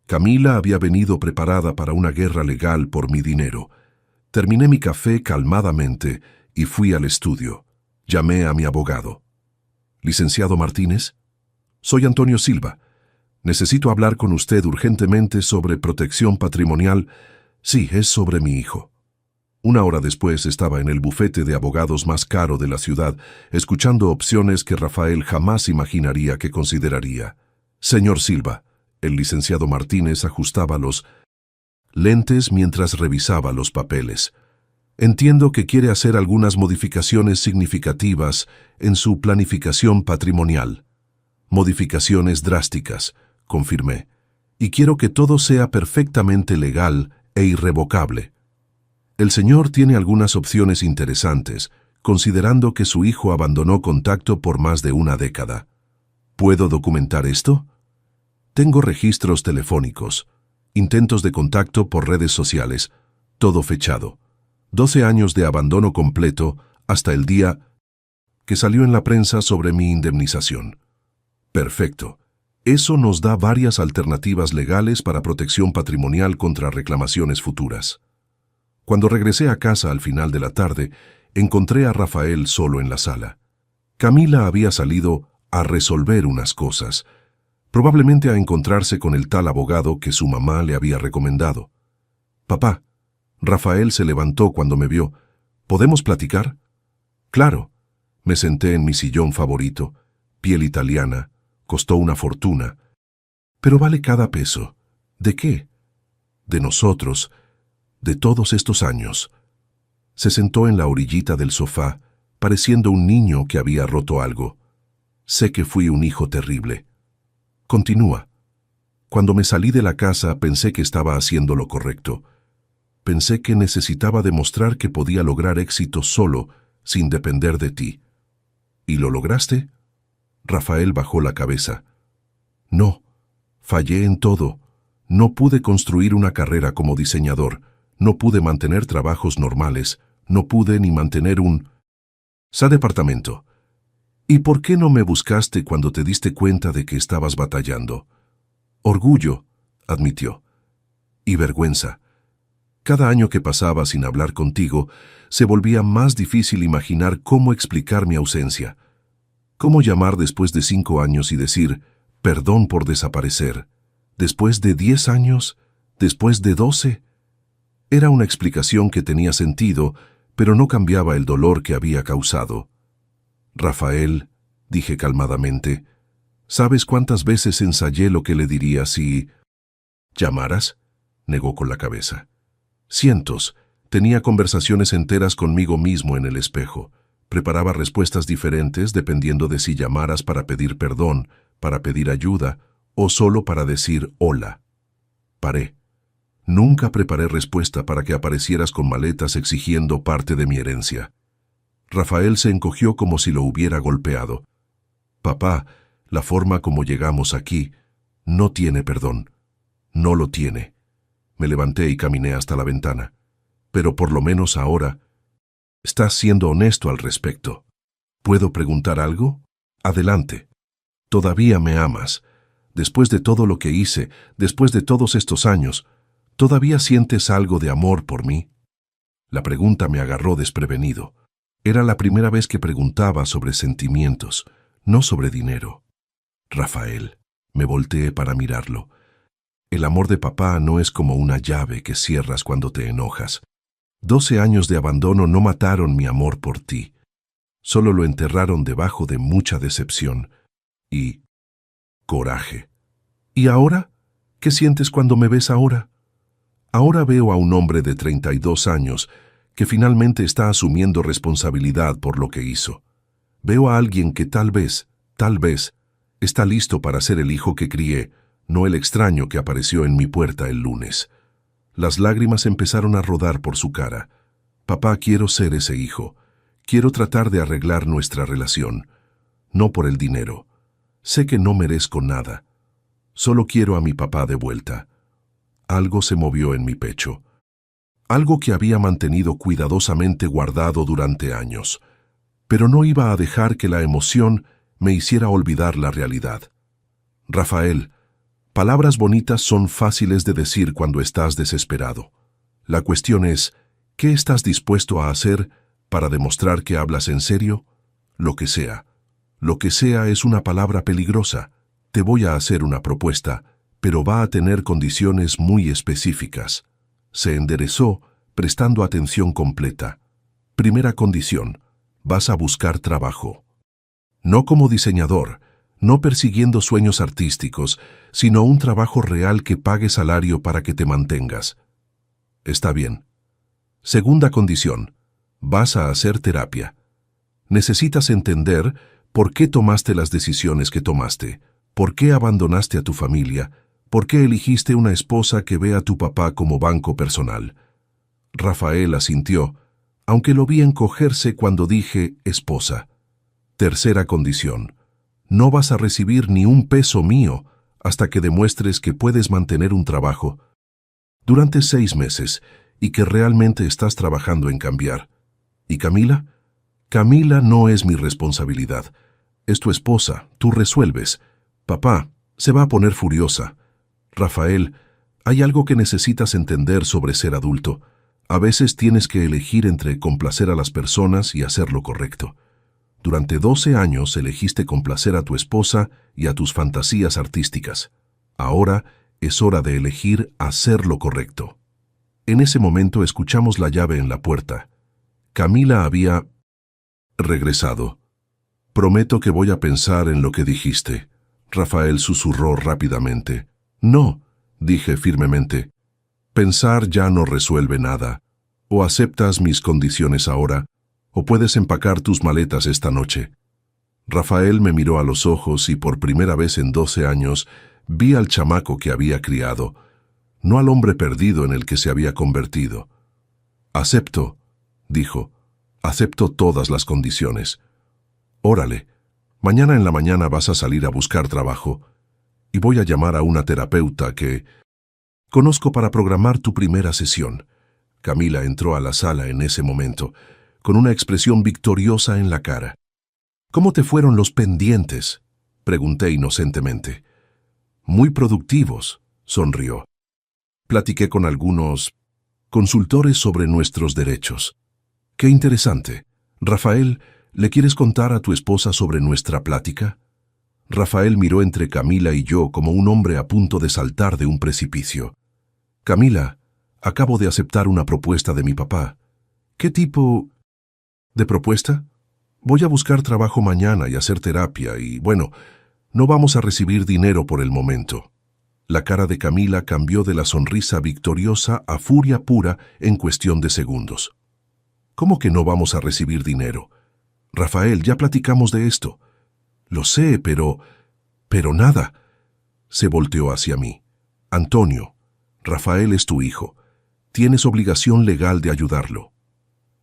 Camila había venido preparada para una guerra legal por mi dinero. Terminé mi café calmadamente y fui al estudio. Llamé a mi abogado. Licenciado Martínez, soy Antonio Silva. Necesito hablar con usted urgentemente sobre protección patrimonial. Sí, es sobre mi hijo. Una hora después estaba en el bufete de abogados más caro de la ciudad, escuchando opciones que Rafael jamás imaginaría que consideraría. Señor Silva, el licenciado Martínez ajustaba los lentes mientras revisaba los papeles. Entiendo que quiere hacer algunas modificaciones significativas en su planificación patrimonial. Modificaciones drásticas, confirmé, y quiero que todo sea perfectamente legal e irrevocable. El señor tiene algunas opciones interesantes, considerando que su hijo abandonó contacto por más de una década. ¿Puedo documentar esto? Tengo registros telefónicos, intentos de contacto por redes sociales, todo fechado. 12 años de abandono completo hasta el día que salió en la prensa sobre mi indemnización. Perfecto. Eso nos da varias alternativas legales para protección patrimonial contra reclamaciones futuras. Cuando regresé a casa al final de la tarde, encontré a Rafael solo en la sala. Camila había salido a resolver unas cosas, probablemente a encontrarse con el tal abogado que su mamá le había recomendado. Papá, Rafael se levantó cuando me vio. ¿Podemos platicar? Claro. Me senté en mi sillón favorito, piel italiana, costó una fortuna. Pero vale cada peso. ¿De qué? De nosotros, de todos estos años. Se sentó en la orillita del sofá, pareciendo un niño que había roto algo. Sé que fui un hijo terrible. Continúa. Cuando me salí de la casa pensé que estaba haciendo lo correcto. Pensé que necesitaba demostrar que podía lograr éxito solo, sin depender de ti. ¿Y lo lograste? Rafael bajó la cabeza. No, fallé en todo. No pude construir una carrera como diseñador. No pude mantener trabajos normales. No pude ni mantener un departamento. ¿Y por qué no me buscaste cuando te diste cuenta de que estabas batallando? Orgullo, admitió. Y vergüenza. Cada año que pasaba sin hablar contigo, se volvía más difícil imaginar cómo explicar mi ausencia. ¿Cómo llamar después de 5 años y decir, perdón por desaparecer? ¿Después de 10 años? ¿Después de 12? Era una explicación que tenía sentido, pero no cambiaba el dolor que había causado. Rafael, dije calmadamente, ¿sabes cuántas veces ensayé lo que le diría si llamaras? Negó con la cabeza. Cientos. Tenía conversaciones enteras conmigo mismo en el espejo. Preparaba respuestas diferentes dependiendo de si llamaras para pedir perdón, para pedir ayuda o solo para decir hola. Paré. Nunca preparé respuesta para que aparecieras con maletas exigiendo parte de mi herencia. Rafael se encogió como si lo hubiera golpeado. Papá, la forma como llegamos aquí no tiene perdón. No lo tiene. Me levanté y caminé hasta la ventana. Pero por lo menos ahora estás siendo honesto al respecto. ¿Puedo preguntar algo? Adelante. Todavía me amas. Después de todo lo que hice, después de todos estos años, ¿todavía sientes algo de amor por mí? La pregunta me agarró desprevenido. Era la primera vez que preguntaba sobre sentimientos, no sobre dinero. Rafael, me volteé para mirarlo. El amor de papá no es como una llave que cierras cuando te enojas. 12 años de abandono no mataron mi amor por ti. Solo lo enterraron debajo de mucha decepción y coraje. ¿Y ahora? ¿Qué sientes cuando me ves ahora? Ahora veo a un hombre de 32 años que finalmente está asumiendo responsabilidad por lo que hizo. Veo a alguien que tal vez, está listo para ser el hijo que crié, no el extraño que apareció en mi puerta el lunes. Las lágrimas empezaron a rodar por su cara. Papá, quiero ser ese hijo. Quiero tratar de arreglar nuestra relación. No por el dinero. Sé que no merezco nada. Solo quiero a mi papá de vuelta. Algo se movió en mi pecho. Algo que había mantenido cuidadosamente guardado durante años. Pero no iba a dejar que la emoción me hiciera olvidar la realidad. Rafael, palabras bonitas son fáciles de decir cuando estás desesperado. La cuestión es, ¿qué estás dispuesto a hacer para demostrar que hablas en serio? Lo que sea. Lo que sea es una palabra peligrosa. Te voy a hacer una propuesta, pero va a tener condiciones muy específicas. Se enderezó, prestando atención completa. Primera condición, vas a buscar trabajo. No como diseñador, no persiguiendo sueños artísticos, sino un trabajo real que pague salario para que te mantengas. Está bien. Segunda condición, vas a hacer terapia. Necesitas entender por qué tomaste las decisiones que tomaste, por qué abandonaste a tu familia, por qué elegiste una esposa que ve a tu papá como banco personal. Rafael asintió, aunque lo vi encogerse cuando dije esposa. Tercera condición, no vas a recibir ni un peso mío hasta que demuestres que puedes mantener un trabajo durante 6 meses y que realmente estás trabajando en cambiar. ¿Y Camila? Camila no es mi responsabilidad. Es tu esposa, tú resuelves. Papá, se va a poner furiosa. Rafael, hay algo que necesitas entender sobre ser adulto. A veces tienes que elegir entre complacer a las personas y hacer lo correcto. Durante 12 años elegiste complacer a tu esposa y a tus fantasías artísticas. Ahora es hora de elegir hacer lo correcto. En ese momento escuchamos la llave en la puerta. Camila había regresado. Prometo que voy a pensar en lo que dijiste. Rafael susurró rápidamente. No, dije firmemente. Pensar ya no resuelve nada. O aceptas mis condiciones ahora, o puedes empacar tus maletas esta noche. Rafael me miró a los ojos y por primera vez en 12 años vi al chamaco que había criado, no al hombre perdido en el que se había convertido. Acepto, dijo, acepto todas las condiciones. Órale, mañana en la mañana vas a salir a buscar trabajo y voy a llamar a una terapeuta que conozco para programar tu primera sesión. Camila entró a la sala en ese momento, con una expresión victoriosa en la cara. ¿Cómo te fueron los pendientes?, pregunté inocentemente. Muy productivos, sonrió. Platiqué con algunos consultores sobre nuestros derechos. Qué interesante. Rafael, ¿le quieres contar a tu esposa sobre nuestra plática? Rafael miró entre Camila y yo como un hombre a punto de saltar de un precipicio. Camila, acabo de aceptar una propuesta de mi papá. ¿Qué tipo de propuesta? Voy a buscar trabajo mañana y hacer terapia y, bueno, no vamos a recibir dinero por el momento. La cara de Camila cambió de la sonrisa victoriosa a furia pura en cuestión de segundos. ¿Cómo que no vamos a recibir dinero? Rafael, ya platicamos de esto. Lo sé, pero nada. Se volteó hacia mí. Antonio, Rafael es tu hijo. Tienes obligación legal de ayudarlo.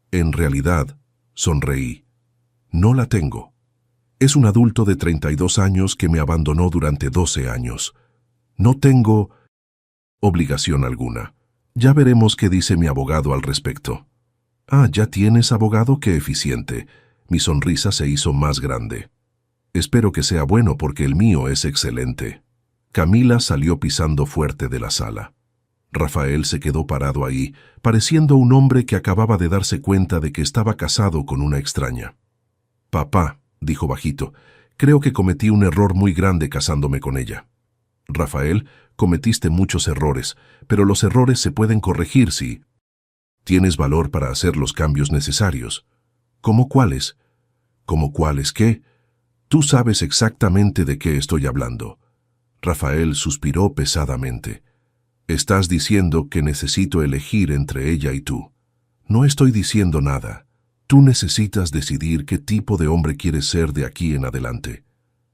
En realidad, sonreí. No la tengo. Es un adulto de 32 años que me abandonó durante 12 años. No tengo obligación alguna. Ya veremos qué dice mi abogado al respecto. Ah, ¿ya tienes abogado? Qué eficiente. Mi sonrisa se hizo más grande. Espero que sea bueno porque el mío es excelente. Camila salió pisando fuerte de la sala. Rafael se quedó parado ahí, pareciendo un hombre que acababa de darse cuenta de que estaba casado con una extraña. Papá, dijo bajito, creo que cometí un error muy grande casándome con ella. Rafael, cometiste muchos errores, pero los errores se pueden corregir si tienes valor para hacer los cambios necesarios. ¿Cómo cuáles? ¿Cómo cuáles qué? Tú sabes exactamente de qué estoy hablando. Rafael suspiró pesadamente. Estás diciendo que necesito elegir entre ella y tú. No estoy diciendo nada. Tú necesitas decidir qué tipo de hombre quieres ser de aquí en adelante.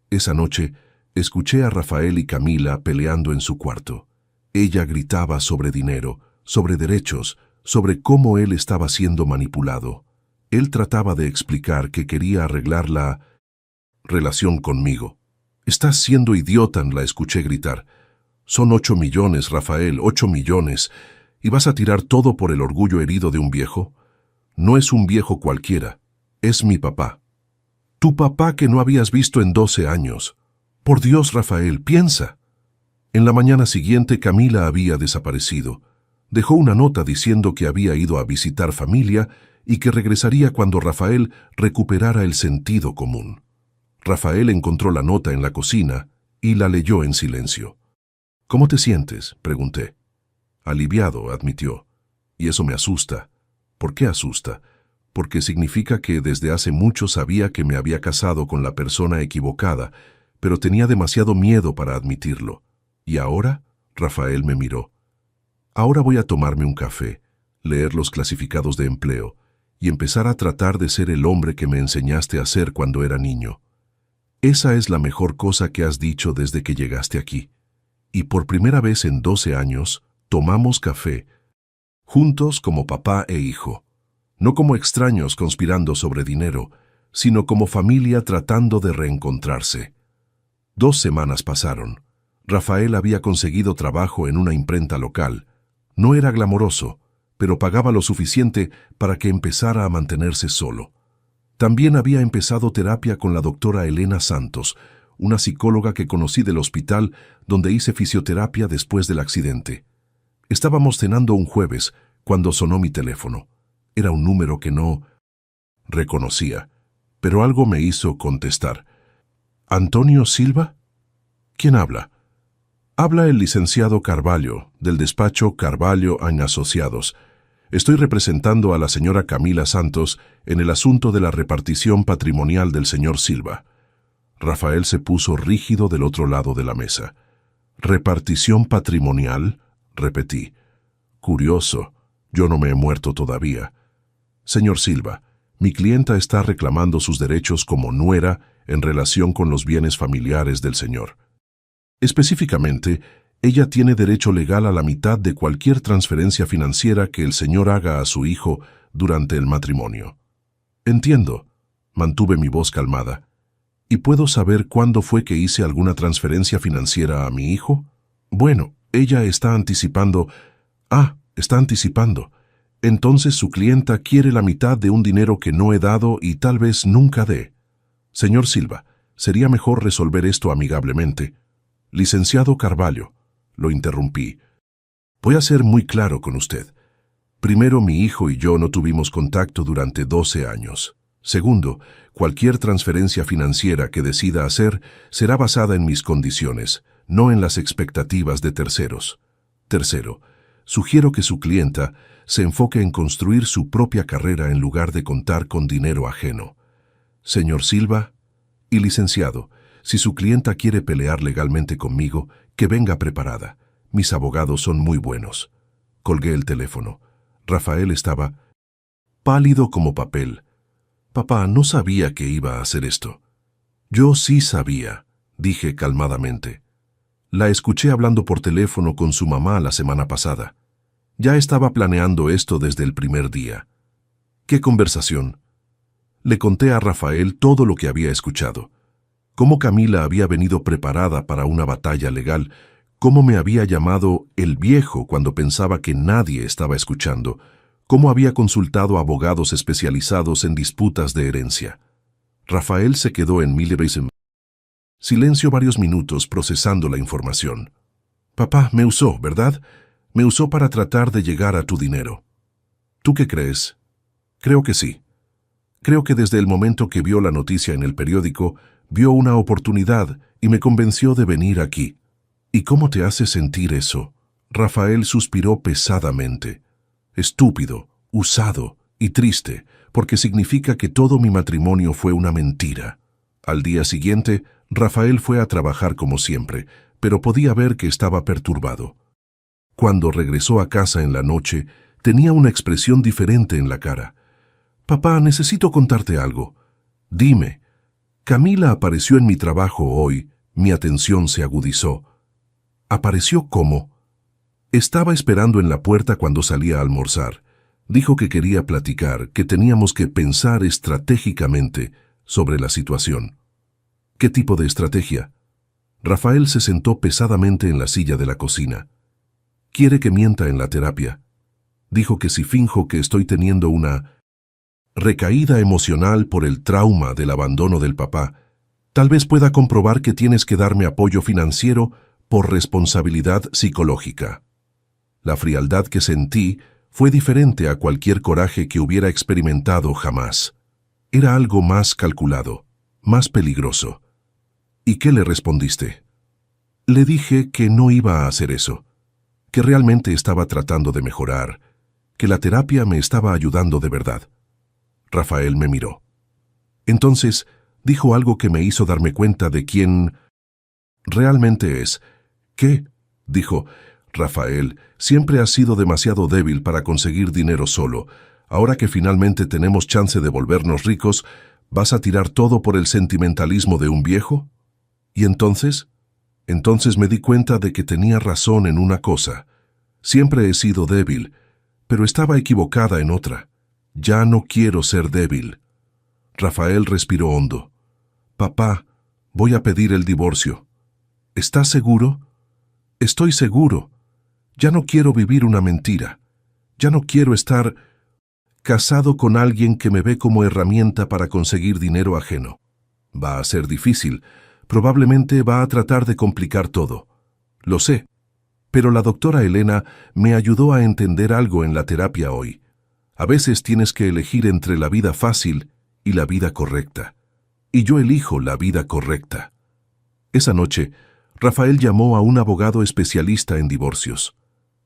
Esa noche, escuché a Rafael y Camila peleando en su cuarto. Ella gritaba sobre dinero, sobre derechos, sobre cómo él estaba siendo manipulado. Él trataba de explicar que quería arreglar la relación conmigo. «Estás siendo idiota», la escuché gritar. «Son 8 millones, Rafael, 8 millones. ¿Y vas a tirar todo por el orgullo herido de un viejo? No es un viejo cualquiera. Es mi papá. Tu papá que no habías visto en 12 años. Por Dios, Rafael, piensa». En la mañana siguiente, Camila había desaparecido. Dejó una nota diciendo que había ido a visitar familia y que regresaría cuando Rafael recuperara el sentido común. Rafael encontró la nota en la cocina y la leyó en silencio. «¿Cómo te sientes?», pregunté. «Aliviado», admitió. «Y eso me asusta». «¿Por qué asusta?». «Porque significa que desde hace mucho sabía que me había casado con la persona equivocada, pero tenía demasiado miedo para admitirlo. ¿Y ahora?», Rafael me miró. «Ahora voy a tomarme un café, leer los clasificados de empleo y empezar a tratar de ser el hombre que me enseñaste a ser cuando era niño. Esa es la mejor cosa que has dicho desde que llegaste aquí». Y por primera vez en 12 años, tomamos café, juntos como papá e hijo. No como extraños conspirando sobre dinero, sino como familia tratando de reencontrarse. 2 semanas pasaron. Rafael había conseguido trabajo en una imprenta local. No era glamoroso, pero pagaba lo suficiente para que empezara a mantenerse solo. También había empezado terapia con la doctora Elena Santos, una psicóloga que conocí del hospital donde hice fisioterapia después del accidente. Estábamos cenando un jueves cuando sonó mi teléfono. Era un número que no reconocía, pero algo me hizo contestar. «¿Antonio Silva? ¿Quién habla?». «Habla el licenciado Carvalho, del despacho Carvalho & Asociados. Estoy representando a la señora Camila Santos en el asunto de la repartición patrimonial del señor Silva». Rafael se puso rígido del otro lado de la mesa. «¿Repartición patrimonial?», repetí. «Curioso, yo no me he muerto todavía». «Señor Silva, mi clienta está reclamando sus derechos como nuera en relación con los bienes familiares del señor. Específicamente, ella tiene derecho legal a la mitad de cualquier transferencia financiera que el señor haga a su hijo durante el matrimonio». «Entiendo», mantuve mi voz calmada. «¿Y puedo saber cuándo fue que hice alguna transferencia financiera a mi hijo?». «Bueno, ella está anticipando». «Ah, está anticipando. Entonces su clienta quiere la mitad de un dinero que no he dado y tal vez nunca dé». «Señor Silva, sería mejor resolver esto amigablemente». «Licenciado Carvalho», lo interrumpí. «Voy a ser muy claro con usted. Primero, mi hijo y yo no tuvimos contacto durante 12 años. Segundo, cualquier transferencia financiera que decida hacer será basada en mis condiciones, no en las expectativas de terceros. Tercero, sugiero que su clienta se enfoque en construir su propia carrera en lugar de contar con dinero ajeno. Señor Silva y licenciado, si su clienta quiere pelear legalmente conmigo, que venga preparada. Mis abogados son muy buenos». Colgué el teléfono. Rafael estaba pálido como papel. «Papá, no sabía que iba a hacer esto». «Yo sí sabía», dije calmadamente. «La escuché hablando por teléfono con su mamá la semana pasada. Ya estaba planeando esto desde el primer día». «¿Qué conversación?». Le conté a Rafael todo lo que había escuchado. Cómo Camila había venido preparada para una batalla legal, cómo me había llamado el viejo cuando pensaba que nadie estaba escuchando, cómo había consultado a abogados especializados en disputas de herencia. Rafael se quedó en silencio varios minutos procesando la información. «Papá, me usó, ¿verdad? Me usó para tratar de llegar a tu dinero». «¿Tú qué crees?». «Creo que sí. Creo que desde el momento que vio la noticia en el periódico, vio una oportunidad y me convenció de venir aquí». «¿Y cómo te hace sentir eso?». Rafael suspiró pesadamente. «Estúpido, usado y triste, porque significa que todo mi matrimonio fue una mentira». Al día siguiente, Rafael fue a trabajar como siempre, pero podía ver que estaba perturbado. Cuando regresó a casa en la noche, Tenía una expresión diferente en la cara. «Papá, necesito contarte algo». «Dime». «Camila apareció en mi trabajo hoy». Mi atención se agudizó. «¿Apareció cómo?» «Estaba esperando en la puerta cuando salí a almorzar. Dijo que quería platicar, que teníamos que pensar estratégicamente sobre la situación». «¿Qué tipo de estrategia?» Rafael se sentó pesadamente en la silla de la cocina. «Quiere que mienta en la terapia. Dijo que si finjo que estoy teniendo una recaída emocional por el trauma del abandono del papá, tal vez pueda comprobar que tienes que darme apoyo financiero por responsabilidad psicológica». La frialdad que sentí fue diferente a cualquier coraje que hubiera experimentado jamás. Era algo más calculado, más peligroso. «¿Y qué le respondiste?» «Le dije que no iba a hacer eso, que realmente estaba tratando de mejorar, que la terapia me estaba ayudando de verdad». Rafael me miró. Entonces dijo algo que me hizo darme cuenta de quién realmente es. «¿Qué?», dijo. «Rafael, siempre has sido demasiado débil para conseguir dinero solo. Ahora que finalmente tenemos chance de volvernos ricos, ¿vas a tirar todo por el sentimentalismo de un viejo?» «¿Y entonces?» Entonces me di cuenta de que tenía razón en una cosa. Siempre he sido débil, pero estaba equivocada en otra. Ya no quiero ser débil». Rafael respiró hondo. «Papá, voy a pedir el divorcio». «¿Estás seguro?» «Estoy seguro. Ya no quiero vivir una mentira. Ya no quiero estar casado con alguien que me ve como herramienta para conseguir dinero ajeno. Va a ser difícil. Probablemente va a tratar de complicar todo. Lo sé. Pero la doctora Elena me ayudó a entender algo en la terapia hoy. A veces tienes que elegir entre la vida fácil y la vida correcta. Y yo elijo la vida correcta». Esa noche, Rafael llamó a un abogado especialista en divorcios.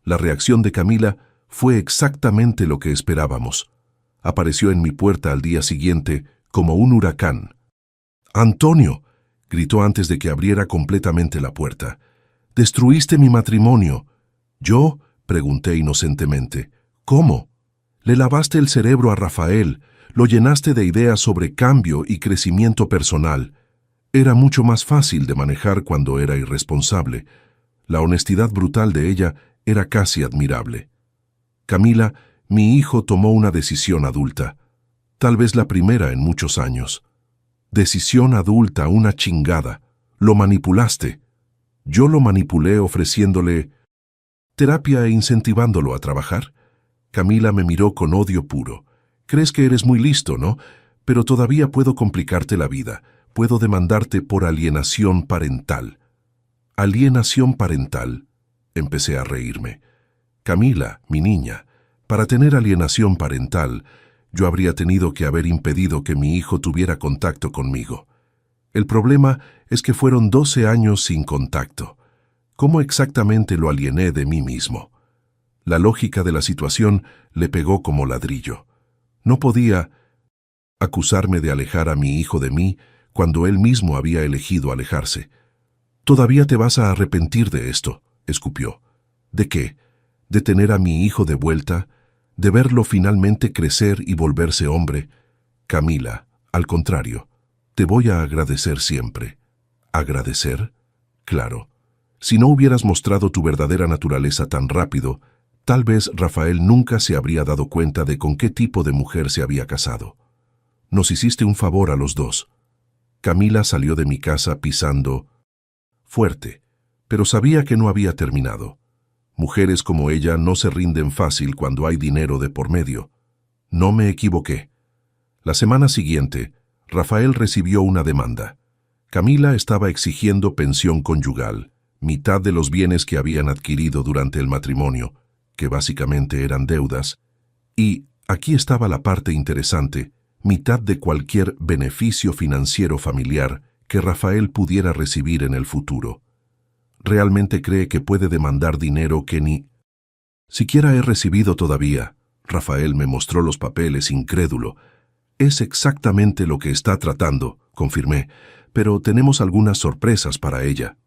La reacción de Camila fue exactamente lo que esperábamos. Apareció en mi puerta al día siguiente como un huracán. «Antonio», gritó antes de que abriera completamente la puerta, «destruiste mi matrimonio». «¿Yo?», pregunté inocentemente. «¿Cómo?». «Le lavaste el cerebro a Rafael, lo llenaste de ideas sobre cambio y crecimiento personal. Era mucho más fácil de manejar cuando era irresponsable». La honestidad brutal de ella era casi admirable. «Camila, mi hijo tomó una decisión adulta, tal vez la primera en muchos años». «Decisión adulta, una chingada. Lo manipulaste». «Yo lo manipulé ofreciéndole terapia e incentivándolo a trabajar». Camila me miró con odio puro. «Crees que eres muy listo, ¿no? Pero todavía puedo complicarte la vida. Puedo demandarte por alienación parental». «¿Alienación parental?». Empecé a reírme. «Camila, mi niña, para tener alienación parental, yo habría tenido que haber impedido que mi hijo tuviera contacto conmigo. El problema es que fueron 12 años sin contacto. ¿Cómo exactamente lo aliené de mí mismo?». La lógica de la situación le pegó como ladrillo. No podía acusarme de alejar a mi hijo de mí cuando él mismo había elegido alejarse. «Todavía te vas a arrepentir de esto», escupió. «¿De qué? ¿De tener a mi hijo de vuelta? ¿De verlo finalmente crecer y volverse hombre?» «Camila, al contrario, te voy a agradecer siempre». «¿Agradecer?». «Claro. Si no hubieras mostrado tu verdadera naturaleza tan rápido, tal vez Rafael nunca se habría dado cuenta de con qué tipo de mujer se había casado. Nos hiciste un favor a los dos». Camila salió de mi casa pisando fuerte, pero sabía que no había terminado. Mujeres como ella no se rinden fácil cuando hay dinero de por medio. No me equivoqué. La semana siguiente, Rafael recibió una demanda. Camila estaba exigiendo pensión conyugal, mitad de los bienes que habían adquirido durante el matrimonio, que básicamente eran deudas, y, aquí estaba la parte interesante, mitad de cualquier beneficio financiero familiar que Rafael pudiera recibir en el futuro. ¿Realmente cree que puede demandar dinero que ni siquiera he recibido todavía? Rafael me mostró los papeles, incrédulo. «Es exactamente lo que está tratando», confirmé, «pero tenemos algunas sorpresas para ella».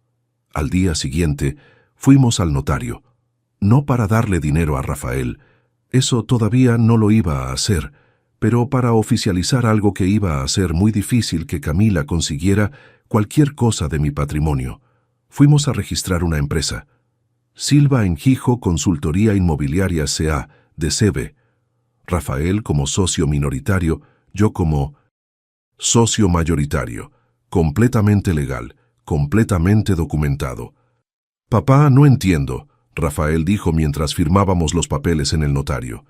Al día siguiente, fuimos al notario. No para darle dinero a Rafael, Eso todavía no lo iba a hacer, pero para oficializar algo que iba a ser muy difícil que Camila consiguiera cualquier cosa de mi patrimonio, fuimos a registrar una empresa. Silva Engijo Consultoría Inmobiliaria C.A. de Sebe. Rafael como socio minoritario, yo como socio mayoritario, completamente legal, completamente documentado. Papá, no entiendo, Rafael dijo mientras firmábamos los papeles en el notario.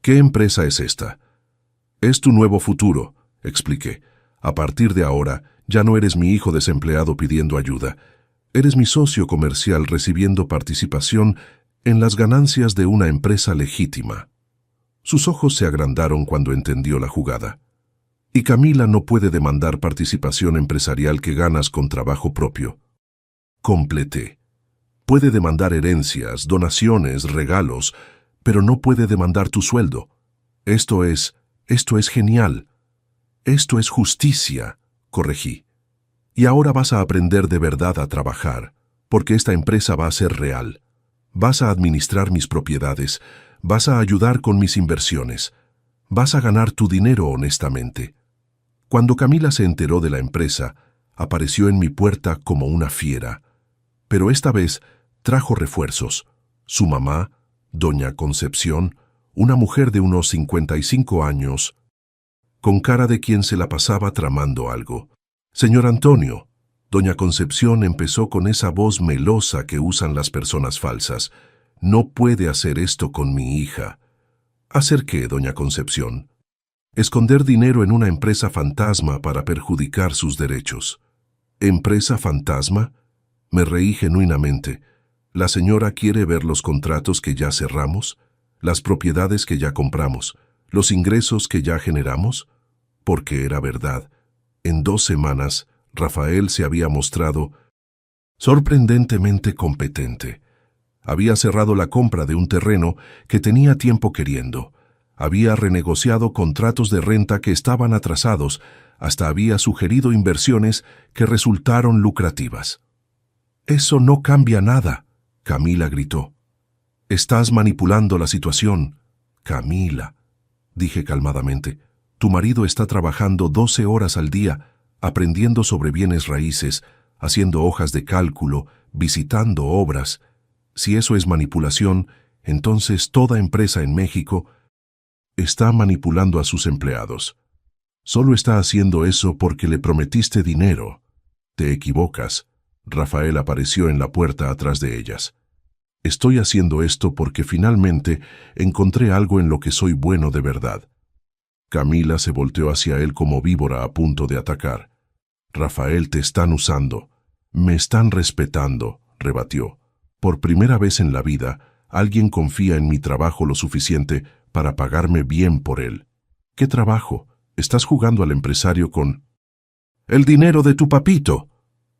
¿Qué empresa es esta? Es tu nuevo futuro, expliqué. A partir de ahora, ya no eres mi hijo desempleado pidiendo ayuda. Eres mi socio comercial recibiendo participación en las ganancias de una empresa legítima. Sus ojos se agrandaron cuando entendió la jugada. Y Camila no puede demandar participación empresarial que ganas con trabajo propio. Completé. Puede demandar herencias, donaciones, regalos, pero no puede demandar tu sueldo. Esto es genial. Esto es justicia, corregí. Y ahora vas a aprender de verdad a trabajar, porque esta empresa va a ser real. Vas a administrar mis propiedades, vas a ayudar con mis inversiones, vas a ganar tu dinero honestamente. Cuando Camila se enteró de la empresa, apareció en mi puerta como una fiera. Pero esta vez trajo refuerzos. Su mamá, doña Concepción, una mujer de unos 55 años, con cara de quien se la pasaba tramando algo. Señor Antonio, doña Concepción empezó con esa voz melosa que usan las personas falsas. No puede hacer esto con mi hija. ¿Hacer qué, doña Concepción? Esconder dinero en una empresa fantasma para perjudicar sus derechos. ¿Empresa fantasma? Me reí genuinamente. ¿La señora quiere ver los contratos que ya cerramos? ¿Las propiedades que ya compramos? ¿Los ingresos que ya generamos? Porque era verdad. En 2 semanas, Rafael se había mostrado sorprendentemente competente. Había cerrado la compra de un terreno que tenía tiempo queriendo. Había renegociado contratos de renta que estaban atrasados, hasta había sugerido inversiones que resultaron lucrativas. «Eso no cambia nada», Camila gritó. «Estás manipulando la situación». «Camila», dije calmadamente, «tu marido está trabajando 12 horas al día, aprendiendo sobre bienes raíces, haciendo hojas de cálculo, visitando obras. Si eso es manipulación, entonces toda empresa en México está manipulando a sus empleados. Solo está haciendo eso porque le prometiste dinero». «Te equivocas». Rafael apareció en la puerta atrás de ellas. «Estoy haciendo esto porque finalmente encontré algo en lo que soy bueno de verdad». Camila se volteó hacia él como víbora a punto de atacar. «Rafael, te están usando. Me están respetando», rebatió. «Por primera vez en la vida, alguien confía en mi trabajo lo suficiente para pagarme bien por él». «¿Qué trabajo? Estás jugando al empresario con el dinero de tu papito».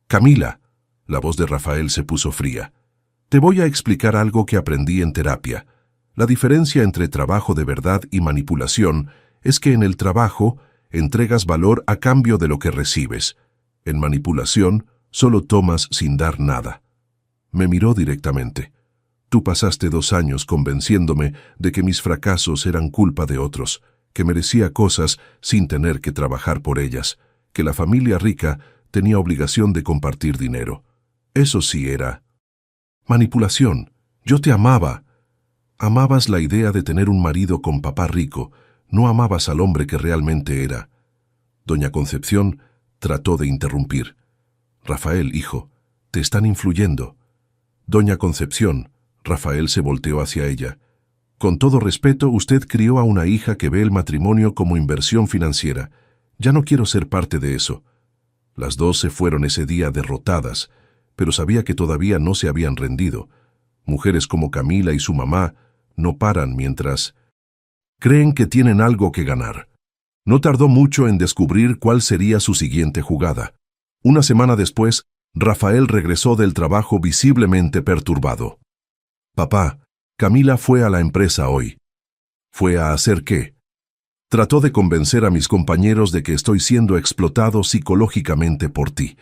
«Camila», la voz de Rafael se puso fría. «Te voy a explicar algo que aprendí en terapia. La diferencia entre trabajo de verdad y manipulación es que en el trabajo entregas valor a cambio de lo que recibes. En manipulación, solo tomas sin dar nada». Me miró directamente. «Tú pasaste 2 años convenciéndome de que mis fracasos eran culpa de otros, que merecía cosas sin tener que trabajar por ellas, que la familia rica tenía obligación de compartir dinero. Eso sí era manipulación. Yo te amaba. Amabas la idea de tener un marido con papá rico, no amabas al hombre que realmente era». Doña Concepción trató de interrumpir. «Rafael, hijo, te están influyendo». «Doña Concepción», Rafael se volteó hacia ella. «Con todo respeto, usted crió a una hija que ve el matrimonio como inversión financiera. Ya no quiero ser parte de eso». Las dos se fueron ese día derrotadas, pero sabía que todavía no se habían rendido. Mujeres como Camila y su mamá no paran mientras creen que tienen algo que ganar. No tardó mucho en descubrir cuál sería su siguiente jugada. Una semana después, Rafael regresó del trabajo visiblemente perturbado. «Papá, Camila fue a la empresa hoy». «¿Fue a hacer qué?» «Trató de convencer a mis compañeros de que estoy siendo explotado psicológicamente por ti.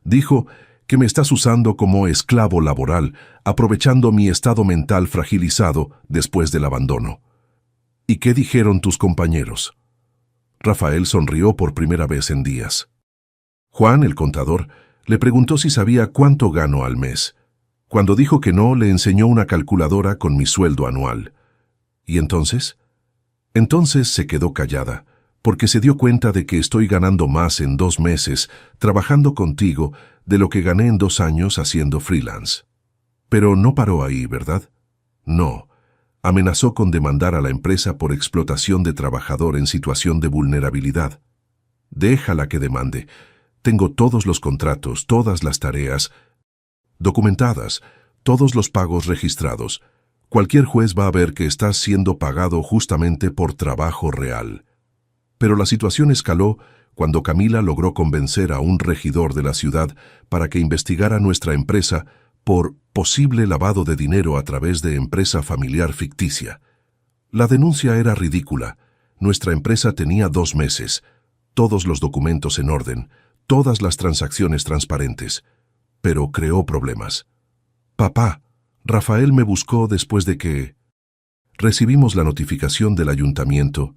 Dijo que me estás usando como esclavo laboral, aprovechando mi estado mental fragilizado después del abandono. ¿Y qué dijeron tus compañeros? Rafael sonrió por primera vez en días. Juan, el contador, le preguntó si sabía cuánto gano al mes. Cuando dijo que no, le enseñó una calculadora con mi sueldo anual. ¿Y entonces? Entonces se quedó callada, porque se dio cuenta de que estoy ganando más en 2 meses trabajando contigo de lo que gané en 2 años haciendo freelance. Pero no paró ahí, ¿verdad? No. Amenazó con demandar a la empresa por explotación de trabajador en situación de vulnerabilidad. Déjala que demande. Tengo todos los contratos, todas las tareas documentadas, todos los pagos registrados. Cualquier juez va a ver que estás siendo pagado justamente por trabajo real. Pero la situación escaló cuando Camila logró convencer a un regidor de la ciudad para que investigara nuestra empresa por posible lavado de dinero a través de empresa familiar ficticia. La denuncia era ridícula. Nuestra empresa tenía 2 meses, todos los documentos en orden, todas las transacciones transparentes, pero creó problemas. Papá, Rafael me buscó después de que recibimos la notificación del ayuntamiento.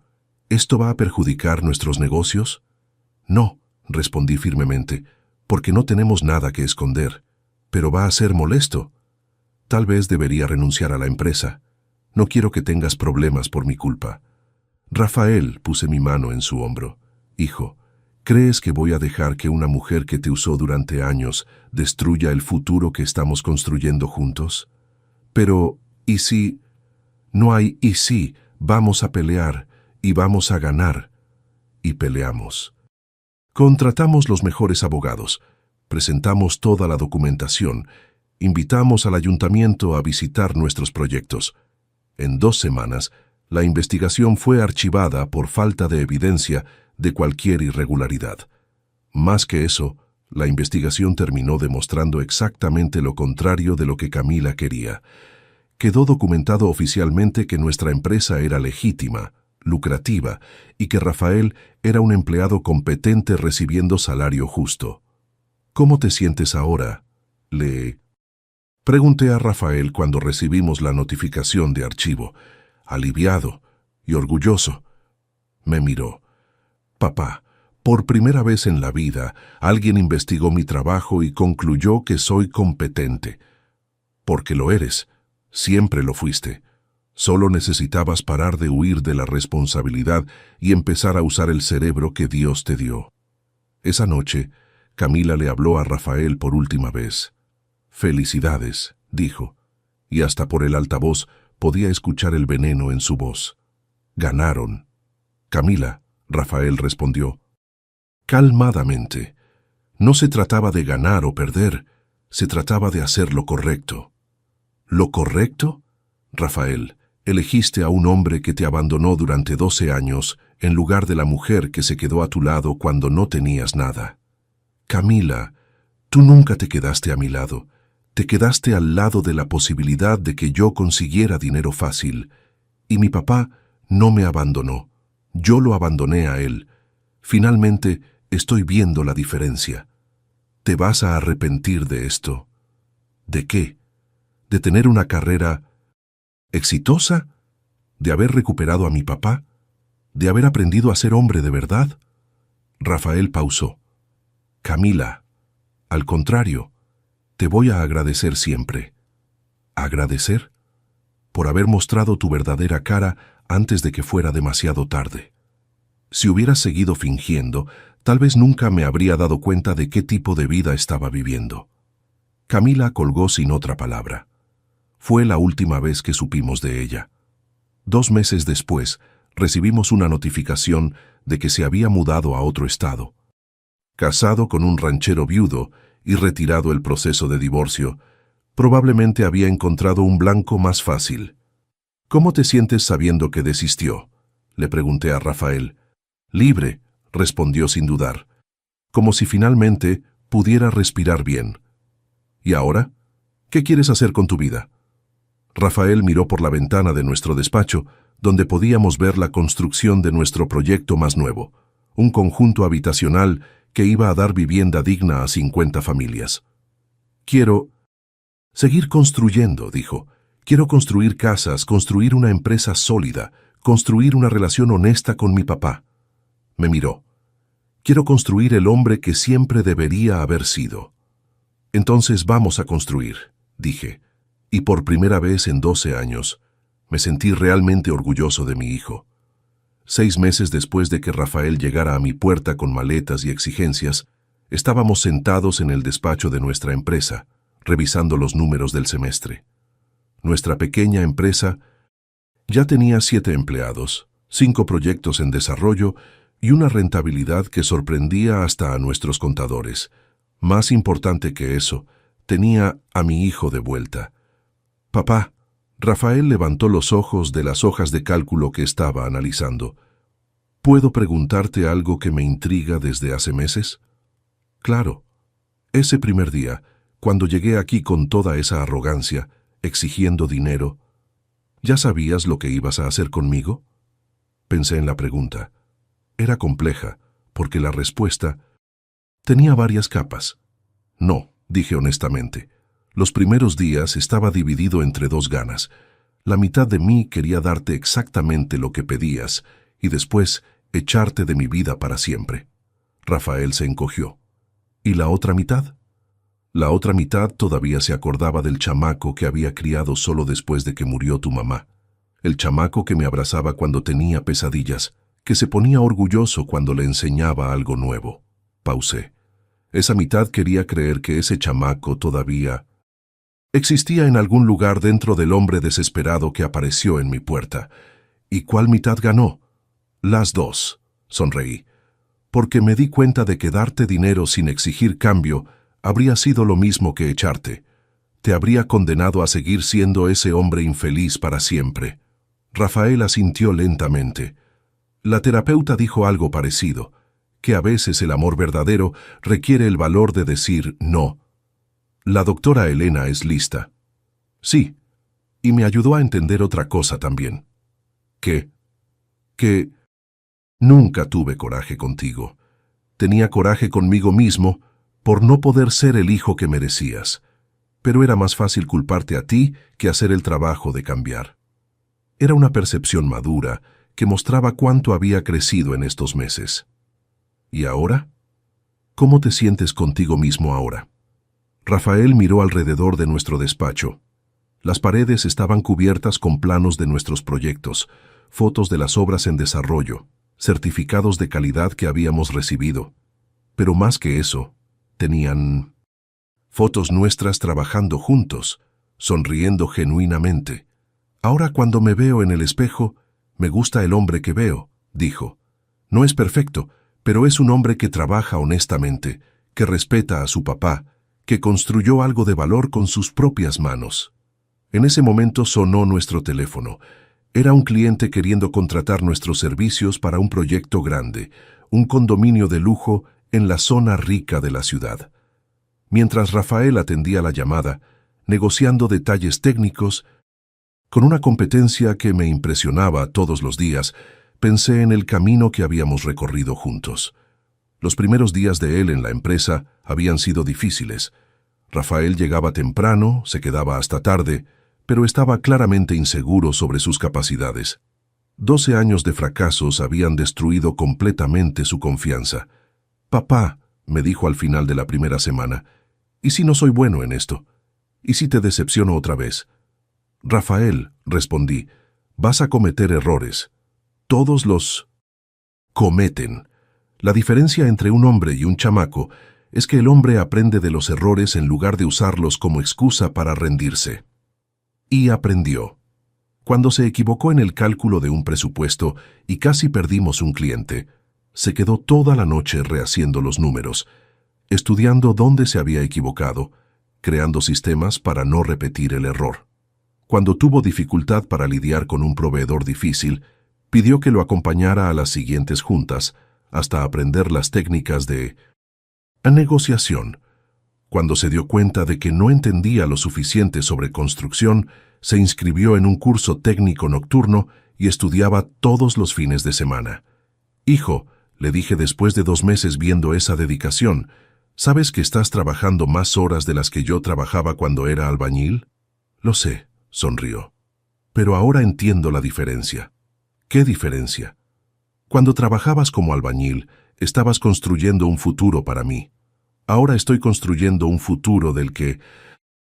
¿Esto va a perjudicar nuestros negocios? No, respondí firmemente, porque no tenemos nada que esconder. Pero va a ser molesto. Tal vez debería renunciar a la empresa. No quiero que tengas problemas por mi culpa. Rafael, puse mi mano en su hombro. Hijo, ¿crees que voy a dejar que una mujer que te usó durante años destruya el futuro que estamos construyendo juntos? Pero, ¿y si? No hay ¿y si? Vamos a pelear y vamos a ganar. Y peleamos. Contratamos los mejores abogados. Presentamos toda la documentación, invitamos al ayuntamiento a visitar nuestros proyectos. En 2 semanas, la investigación fue archivada por falta de evidencia de cualquier irregularidad. Más que eso, la investigación terminó demostrando exactamente lo contrario de lo que Camila quería. Quedó documentado oficialmente que nuestra empresa era legítima, lucrativa, y que Rafael era un empleado competente recibiendo salario justo. ¿Cómo te sientes ahora? Le pregunté a Rafael cuando recibimos la notificación de archivo, aliviado y orgulloso. Me miró. Papá, por primera vez en la vida, alguien investigó mi trabajo y concluyó que soy competente. Porque lo eres, siempre lo fuiste. Solo necesitabas parar de huir de la responsabilidad y empezar a usar el cerebro que Dios te dio. Esa noche, Camila le habló a Rafael por última vez. «Felicidades», dijo, y hasta por el altavoz podía escuchar el veneno en su voz. «Ganaron». «Camila», Rafael respondió, calmadamente. No se trataba de ganar o perder, se trataba de hacer lo correcto. ¿Lo correcto? Rafael, elegiste a un hombre que te abandonó durante 12 años en lugar de la mujer que se quedó a tu lado cuando no tenías nada. Camila, tú nunca te quedaste a mi lado. Te quedaste al lado de la posibilidad de que yo consiguiera dinero fácil. Y mi papá no me abandonó. Yo lo abandoné a él. Finalmente, estoy viendo la diferencia. Te vas a arrepentir de esto. ¿De qué? ¿De tener una carrera exitosa? ¿De haber recuperado a mi papá? ¿De haber aprendido a ser hombre de verdad? Rafael pausó. Camila, al contrario, te voy a agradecer siempre. ¿Agradecer? Por haber mostrado tu verdadera cara antes de que fuera demasiado tarde. Si hubieras seguido fingiendo, tal vez nunca me habría dado cuenta de qué tipo de vida estaba viviendo. Camila colgó sin otra palabra. Fue la última vez que supimos de ella. 2 meses después, recibimos una notificación de que se había mudado a otro estado. Casado con un ranchero viudo y retirado el proceso de divorcio, probablemente había encontrado un blanco más fácil. ¿Cómo te sientes sabiendo que desistió?, le pregunté a Rafael. Libre, respondió sin dudar, como si finalmente pudiera respirar bien. ¿Y ahora? ¿Qué quieres hacer con tu vida? Rafael miró por la ventana de nuestro despacho, donde podíamos ver la construcción de nuestro proyecto más nuevo, un conjunto habitacional que iba a dar vivienda digna a 50 familias. Quiero seguir construyendo, dijo. Quiero construir casas, construir una empresa sólida, construir una relación honesta con mi papá. Me miró. Quiero construir el hombre que siempre debería haber sido. Entonces vamos a construir, dije, y por primera vez en 12 años, me sentí realmente orgulloso de mi hijo. 6 meses después de que Rafael llegara a mi puerta con maletas y exigencias, estábamos sentados en el despacho de nuestra empresa, revisando los números del semestre. Nuestra pequeña empresa ya tenía 7 empleados, 5 proyectos en desarrollo y una rentabilidad que sorprendía hasta a nuestros contadores. Más importante que eso, tenía a mi hijo de vuelta. Papá, Rafael levantó los ojos de las hojas de cálculo que estaba analizando. ¿Puedo preguntarte algo que me intriga desde hace meses? Claro. Ese primer día, cuando llegué aquí con toda esa arrogancia, exigiendo dinero, ¿ya sabías lo que ibas a hacer conmigo? Pensé en la pregunta. Era compleja, porque la respuesta tenía varias capas. No, dije honestamente. Los primeros días estaba dividido entre 2 ganas. La mitad de mí quería darte exactamente lo que pedías y después echarte de mi vida para siempre. Rafael se encogió. ¿Y la otra mitad? La otra mitad todavía se acordaba del chamaco que había criado solo después de que murió tu mamá. El chamaco que me abrazaba cuando tenía pesadillas, que se ponía orgulloso cuando le enseñaba algo nuevo. Pausé. Esa mitad quería creer que ese chamaco todavía existía en algún lugar dentro del hombre desesperado que apareció en mi puerta. ¿Y cuál mitad ganó? Las 2, sonreí, porque me di cuenta de que darte dinero sin exigir cambio habría sido lo mismo que echarte. Te habría condenado a seguir siendo ese hombre infeliz para siempre. Rafael asintió lentamente. La terapeuta dijo algo parecido, que a veces el amor verdadero requiere el valor de decir no. La doctora Elena es lista. Sí, y me ayudó a entender otra cosa también. Que nunca tuve coraje contigo. Tenía coraje conmigo mismo por no poder ser el hijo que merecías. Pero era más fácil culparte a ti que hacer el trabajo de cambiar. Era una percepción madura que mostraba cuánto había crecido en estos meses. ¿Y ahora? ¿Cómo te sientes contigo mismo ahora? Rafael miró alrededor de nuestro despacho. Las paredes estaban cubiertas con planos de nuestros proyectos, fotos de las obras en desarrollo, certificados de calidad que habíamos recibido. Pero más que eso, tenían fotos nuestras trabajando juntos, sonriendo genuinamente. Ahora cuando me veo en el espejo, me gusta el hombre que veo, dijo. No es perfecto, pero es un hombre que trabaja honestamente, que respeta a su papá, que construyó algo de valor con sus propias manos. En ese momento sonó nuestro teléfono. Era un cliente queriendo contratar nuestros servicios para un proyecto grande, un condominio de lujo en la zona rica de la ciudad. Mientras Rafael atendía la llamada, negociando detalles técnicos, con una competencia que me impresionaba todos los días, pensé en el camino que habíamos recorrido juntos. Los primeros días de él en la empresa habían sido difíciles. Rafael llegaba temprano, se quedaba hasta tarde, pero estaba claramente inseguro sobre sus capacidades. 12 años de fracasos habían destruido completamente su confianza. «Papá», me dijo al final de la primera semana, «¿y si no soy bueno en esto? ¿Y si te decepciono otra vez?» «Rafael», respondí, «vas a cometer errores. Todos los cometen. La diferencia entre un hombre y un chamaco es que el hombre aprende de los errores en lugar de usarlos como excusa para rendirse». Y aprendió. Cuando se equivocó en el cálculo de un presupuesto y casi perdimos un cliente, se quedó toda la noche rehaciendo los números, estudiando dónde se había equivocado, creando sistemas para no repetir el error. Cuando tuvo dificultad para lidiar con un proveedor difícil, pidió que lo acompañara a las siguientes juntas, hasta aprender las técnicas de negociación. Cuando se dio cuenta de que no entendía lo suficiente sobre construcción, se inscribió en un curso técnico nocturno y estudiaba todos los fines de semana. «Hijo», le dije después de 2 meses viendo esa dedicación, «¿sabes que estás trabajando más horas de las que yo trabajaba cuando era albañil?» «Lo sé», sonrió. «Pero ahora entiendo la diferencia». ¿Qué diferencia? Cuando trabajabas como albañil, estabas construyendo un futuro para mí. Ahora estoy construyendo un futuro del que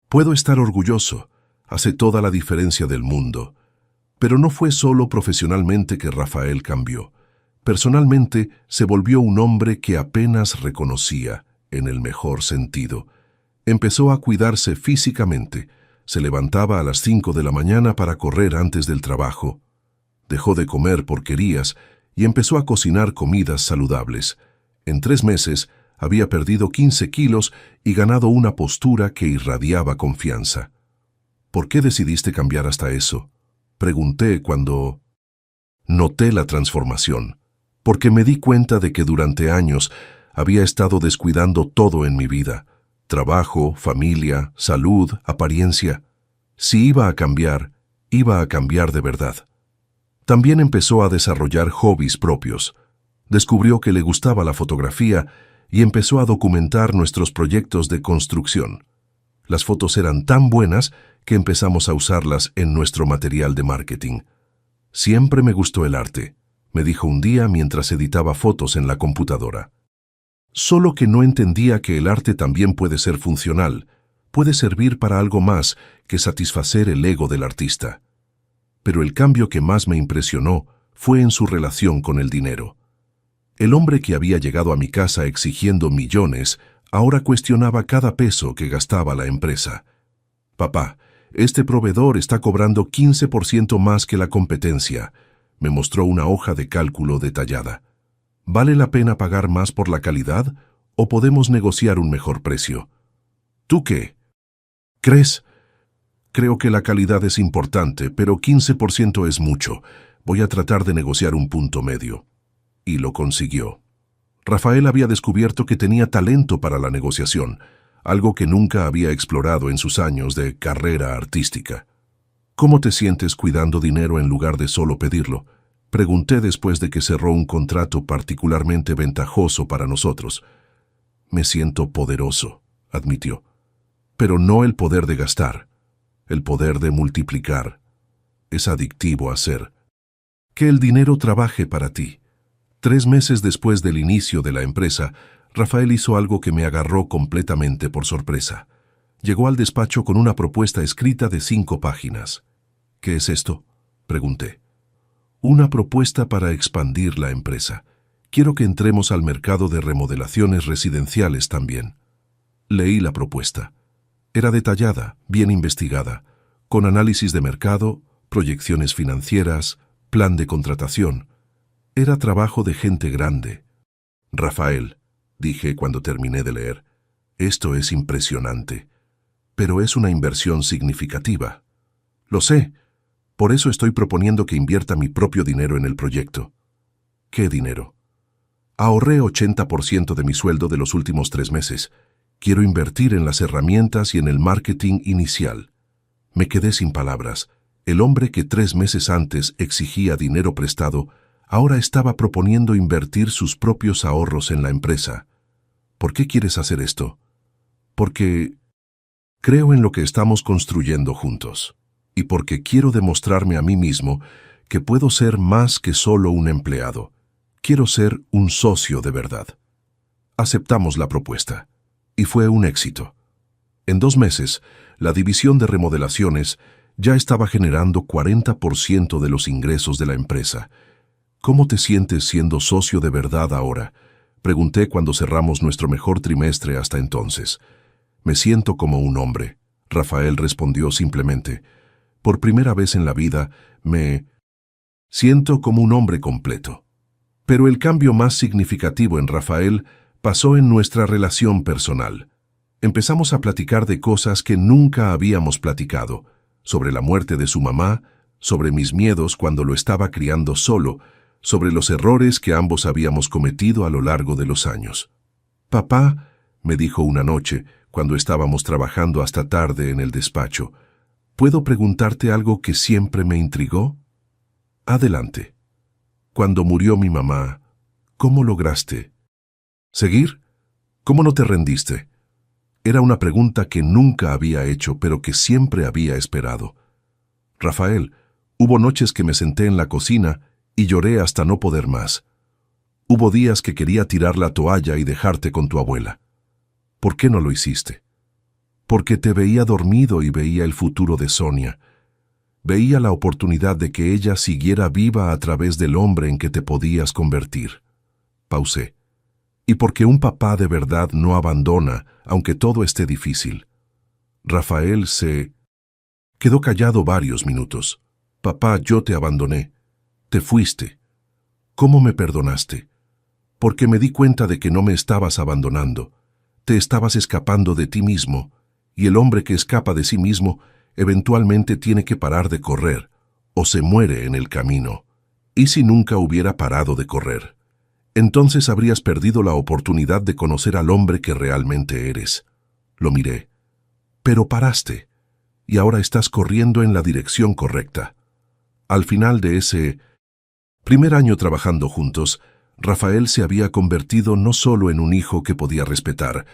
puedo estar orgulloso. Hace toda la diferencia del mundo. Pero no fue solo profesionalmente que Rafael cambió. Personalmente se volvió un hombre que apenas reconocía, en el mejor sentido. Empezó a cuidarse físicamente. Se levantaba a las 5 de la mañana para correr antes del trabajo. Dejó de comer porquerías y empezó a cocinar comidas saludables. En 3 meses había perdido 15 kilos y ganado una postura que irradiaba confianza. ¿Por qué decidiste cambiar hasta eso? Pregunté cuando noté la transformación, porque me di cuenta de que durante años había estado descuidando todo en mi vida: trabajo, familia, salud, apariencia. Si iba a cambiar de verdad. También empezó a desarrollar hobbies propios. Descubrió que le gustaba la fotografía y empezó a documentar nuestros proyectos de construcción. Las fotos eran tan buenas que empezamos a usarlas en nuestro material de marketing. Siempre me gustó el arte, me dijo un día mientras editaba fotos en la computadora. Solo que no entendía que el arte también puede ser funcional, puede servir para algo más que satisfacer el ego del artista. Pero el cambio que más me impresionó fue en su relación con el dinero. El hombre que había llegado a mi casa exigiendo millones, ahora cuestionaba cada peso que gastaba la empresa. «Papá, este proveedor está cobrando 15% más que la competencia», me mostró una hoja de cálculo detallada. «¿Vale la pena pagar más por la calidad o podemos negociar un mejor precio?» ¿Tú qué crees? Creo que la calidad es importante, pero 15% es mucho. Voy a tratar de negociar un punto medio. Y lo consiguió. Rafael había descubierto que tenía talento para la negociación, algo que nunca había explorado en sus años de carrera artística. «¿Cómo te sientes cuidando dinero en lugar de solo pedirlo?», pregunté después de que cerró un contrato particularmente ventajoso para nosotros. «Me siento poderoso», admitió. «Pero no el poder de gastar, el poder de multiplicar. Es adictivo hacer que el dinero trabaje para ti». 3 meses después del inicio de la empresa, Rafael hizo algo que me agarró completamente por sorpresa. Llegó al despacho con una propuesta escrita de 5 páginas. «¿Qué es esto?», pregunté. «Una propuesta para expandir la empresa. Quiero que entremos al mercado de remodelaciones residenciales también». Leí la propuesta. Era detallada, bien investigada, con análisis de mercado, proyecciones financieras, plan de contratación. Era trabajo de gente grande. «Rafael», dije cuando terminé de leer, «esto es impresionante, pero es una inversión significativa». «Lo sé, por eso estoy proponiendo que invierta mi propio dinero en el proyecto». «¿Qué dinero?». «Ahorré 80% de mi sueldo de los últimos 3 meses. Quiero invertir en las herramientas y en el marketing inicial». Me quedé sin palabras. El hombre que 3 meses antes exigía dinero prestado ahora estaba proponiendo invertir sus propios ahorros en la empresa. «¿Por qué quieres hacer esto?». «Porque creo en lo que estamos construyendo juntos, y porque quiero demostrarme a mí mismo que puedo ser más que solo un empleado. Quiero ser un socio de verdad». Aceptamos la propuesta, y fue un éxito. En 2 meses, la división de remodelaciones ya estaba generando 40% de los ingresos de la empresa. «¿Cómo te sientes siendo socio de verdad ahora?», pregunté cuando cerramos nuestro mejor trimestre hasta entonces. «Me siento como un hombre», Rafael respondió simplemente. «Por primera vez en la vida, me siento como un hombre completo». Pero el cambio más significativo en Rafael pasó en nuestra relación personal. Empezamos a platicar de cosas que nunca habíamos platicado, sobre la muerte de su mamá, sobre mis miedos cuando lo estaba criando solo, sobre los errores que ambos habíamos cometido a lo largo de los años. «Papá», me dijo una noche, cuando estábamos trabajando hasta tarde en el despacho, «¿puedo preguntarte algo que siempre me intrigó?». «Adelante». «Cuando murió mi mamá, ¿cómo lograste seguir? ¿Cómo no te rendiste?». Era una pregunta que nunca había hecho, pero que siempre había esperado. «Rafael, hubo noches que me senté en la cocina Y lloré hasta no poder más. Hubo días que quería tirar la toalla y dejarte con tu abuela. ¿Por qué no lo hiciste? Porque te veía dormido y veía el futuro de Sonia. Veía la oportunidad de que ella siguiera viva a través del hombre en que te podías convertir. Pausé. Y porque un papá de verdad no abandona, aunque todo esté difícil. Rafael se quedó callado varios minutos. Papá, yo te abandoné. Te fuiste. ¿Cómo me perdonaste? Porque me di cuenta de que no me estabas abandonando. Te estabas escapando de ti mismo, y el hombre que escapa de sí mismo eventualmente tiene que parar de correr, o se muere en el camino. ¿Y si nunca hubiera parado de correr? Entonces habrías perdido la oportunidad de conocer al hombre que realmente eres. Lo miré. Pero paraste, y ahora estás corriendo en la dirección correcta. Al final de ese primer año trabajando juntos, Rafael se había convertido no solo en un hijo que podía respetar,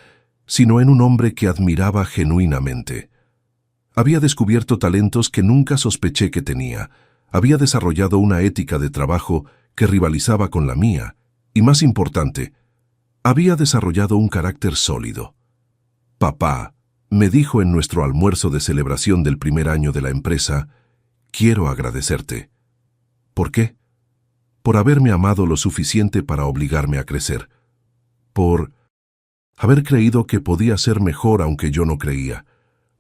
sino en un hombre que admiraba genuinamente. Había descubierto talentos que nunca sospeché que tenía, había desarrollado una ética de trabajo que rivalizaba con la mía, y más importante, había desarrollado un carácter sólido. Papá, me dijo en nuestro almuerzo de celebración del primer año de la empresa, quiero agradecerte. ¿Por qué? Por haberme amado lo suficiente para obligarme a crecer. Por haber creído que podía ser mejor aunque yo no creía.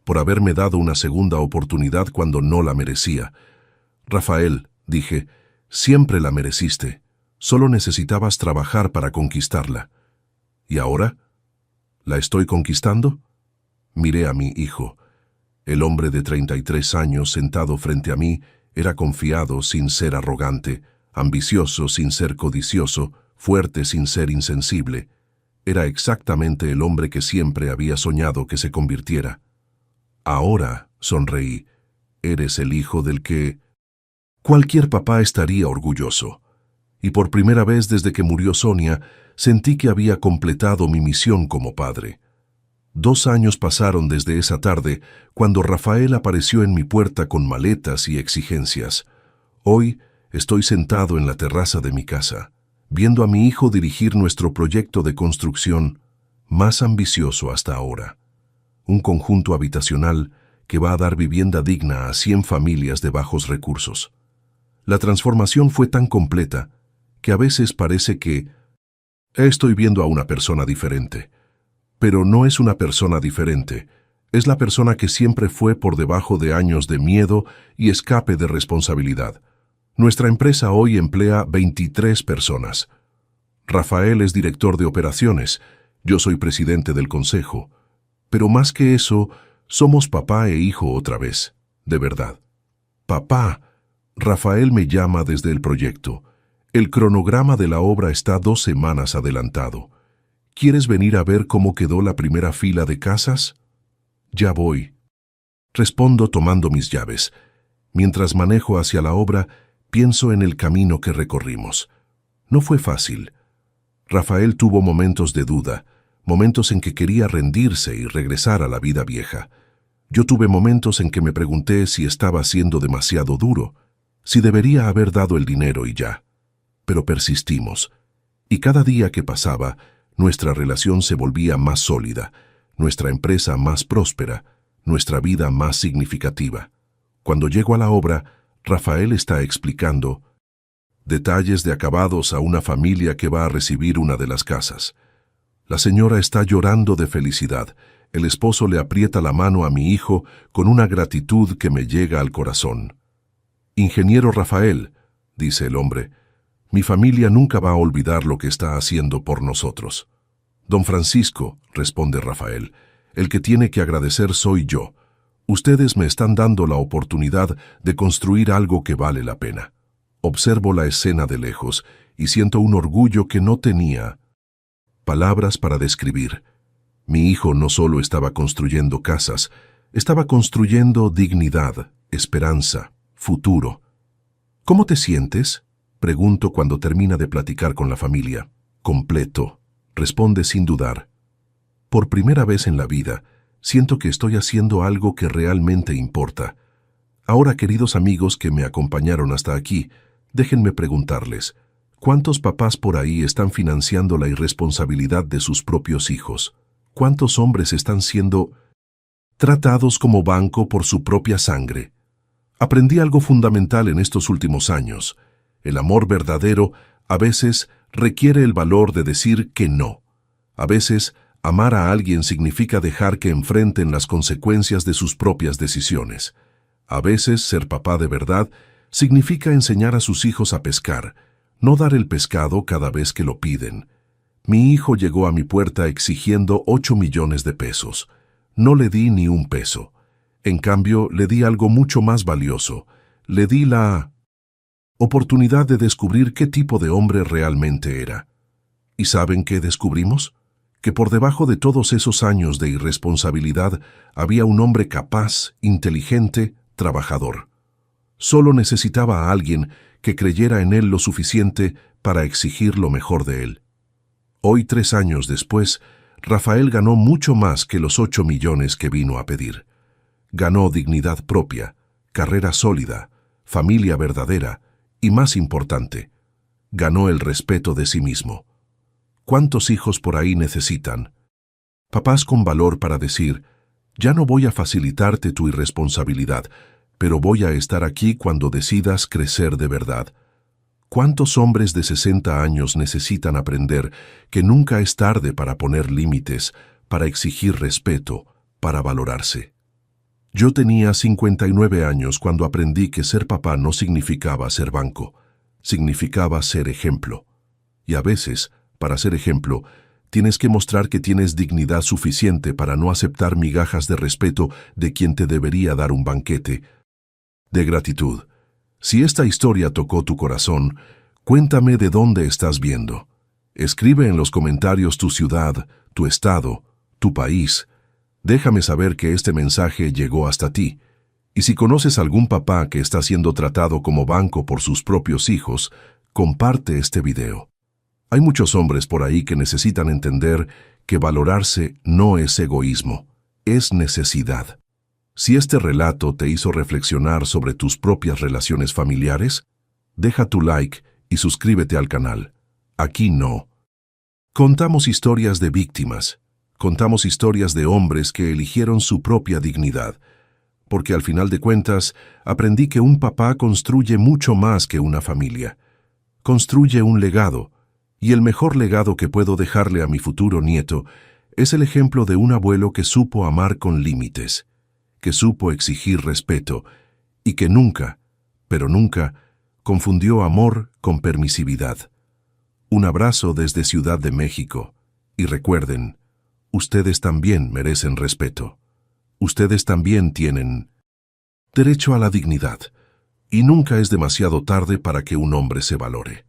Por haberme dado una segunda oportunidad cuando no la merecía. Rafael, dije, siempre la mereciste. Solo necesitabas trabajar para conquistarla. ¿Y ahora? ¿La estoy conquistando? Miré a mi hijo. El hombre de 33 años sentado frente a mí era confiado sin ser arrogante, ambicioso sin ser codicioso, fuerte sin ser insensible. Era exactamente el hombre que siempre había soñado que se convirtiera. Ahora, sonreí, eres el hijo del que cualquier papá estaría orgulloso. Y por primera vez desde que murió Sonia, sentí que había completado mi misión como padre. 2 años pasaron desde esa tarde, cuando Rafael apareció en mi puerta con maletas y exigencias. Hoy estoy sentado en la terraza de mi casa, viendo a mi hijo dirigir nuestro proyecto de construcción más ambicioso hasta ahora. Un conjunto habitacional que va a dar vivienda digna a 100 familias de bajos recursos. La transformación fue tan completa que a veces parece que estoy viendo a una persona diferente. Pero no es una persona diferente, es la persona que siempre fue por debajo de años de miedo y escape de responsabilidad. Nuestra empresa hoy emplea 23 personas. Rafael es director de operaciones, yo soy presidente del consejo. Pero más que eso, somos papá e hijo otra vez, de verdad. Papá, Rafael me llama desde el proyecto. El cronograma de la obra está 2 semanas adelantado. ¿Quieres venir a ver cómo quedó la primera fila de casas? Ya voy. Respondo tomando mis llaves. Mientras manejo hacia la obra, pienso en el camino que recorrimos. No fue fácil. Rafael tuvo momentos de duda, momentos en que quería rendirse y regresar a la vida vieja. Yo tuve momentos en que me pregunté si estaba siendo demasiado duro, si debería haber dado el dinero y ya. Pero persistimos. Y cada día que pasaba, nuestra relación se volvía más sólida, nuestra empresa más próspera, nuestra vida más significativa. Cuando llego a la obra, Rafael está explicando detalles de acabados a una familia que va a recibir una de las casas. La señora está llorando de felicidad. El esposo le aprieta la mano a mi hijo con una gratitud que me llega al corazón. Ingeniero Rafael, dice el hombre, mi familia nunca va a olvidar lo que está haciendo por nosotros. Don Francisco, responde Rafael, el que tiene que agradecer soy yo. Ustedes me están dando la oportunidad de construir algo que vale la pena. Observo la escena de lejos y siento un orgullo que no tenía palabras para describir. Mi hijo no solo estaba construyendo casas, estaba construyendo dignidad, esperanza, futuro. ¿Cómo te sientes?, pregunto cuando termina de platicar con la familia. Completo, responde sin dudar. Por primera vez en la vida, siento que estoy haciendo algo que realmente importa. Ahora, queridos amigos que me acompañaron hasta aquí, Déjenme preguntarles, ¿cuántos papás por ahí están financiando la irresponsabilidad de sus propios hijos? ¿Cuántos hombres están siendo tratados como banco por su propia sangre? Aprendí algo fundamental en estos últimos años. El amor verdadero a veces requiere el valor de decir que no. A veces, amar a alguien significa dejar que enfrenten las consecuencias de sus propias decisiones. A veces, ser papá de verdad significa enseñar a sus hijos a pescar, no dar el pescado cada vez que lo piden. Mi hijo llegó a mi puerta exigiendo 8 millones de pesos. No le di ni un peso. En cambio, le di algo mucho más valioso. Le di la oportunidad de descubrir qué tipo de hombre realmente era. ¿Y saben qué descubrimos? Que por debajo de todos esos años de irresponsabilidad había un hombre capaz, inteligente, trabajador. Solo necesitaba a alguien que creyera en él lo suficiente para exigir lo mejor de él. Hoy, 3 años después, Rafael ganó mucho más que los 8 millones que vino a pedir. Ganó dignidad propia, carrera sólida, familia verdadera y, más importante, ganó el respeto de sí mismo. ¿Cuántos hijos por ahí necesitan papás con valor para decir, ya no voy a facilitarte tu irresponsabilidad, pero voy a estar aquí cuando decidas crecer de verdad? ¿Cuántos hombres de 60 años necesitan aprender que nunca es tarde para poner límites, para exigir respeto, para valorarse? Yo tenía 59 años cuando aprendí que ser papá no significaba ser banco, significaba ser ejemplo. Y a veces, para ser ejemplo, tienes que mostrar que tienes dignidad suficiente para no aceptar migajas de respeto de quien te debería dar un banquete de gratitud. Si esta historia tocó tu corazón, cuéntame de dónde estás viendo. Escribe en los comentarios tu ciudad, tu estado, tu país. Déjame saber que este mensaje llegó hasta ti. Y si conoces algún papá que está siendo tratado como banco por sus propios hijos, comparte este video. Hay muchos hombres por ahí que necesitan entender que valorarse no es egoísmo, es necesidad. Si este relato te hizo reflexionar sobre tus propias relaciones familiares, deja tu like y suscríbete al canal. Aquí no. Contamos historias de víctimas. Contamos historias de hombres que eligieron su propia dignidad, porque al final de cuentas aprendí que un papá construye mucho más que una familia. Construye un legado, y el mejor legado que puedo dejarle a mi futuro nieto es el ejemplo de un abuelo que supo amar con límites, que supo exigir respeto y que nunca, pero nunca, confundió amor con permisividad. Un abrazo desde Ciudad de México, y recuerden, ustedes también merecen respeto. Ustedes también tienen derecho a la dignidad, y nunca es demasiado tarde para que un hombre se valore.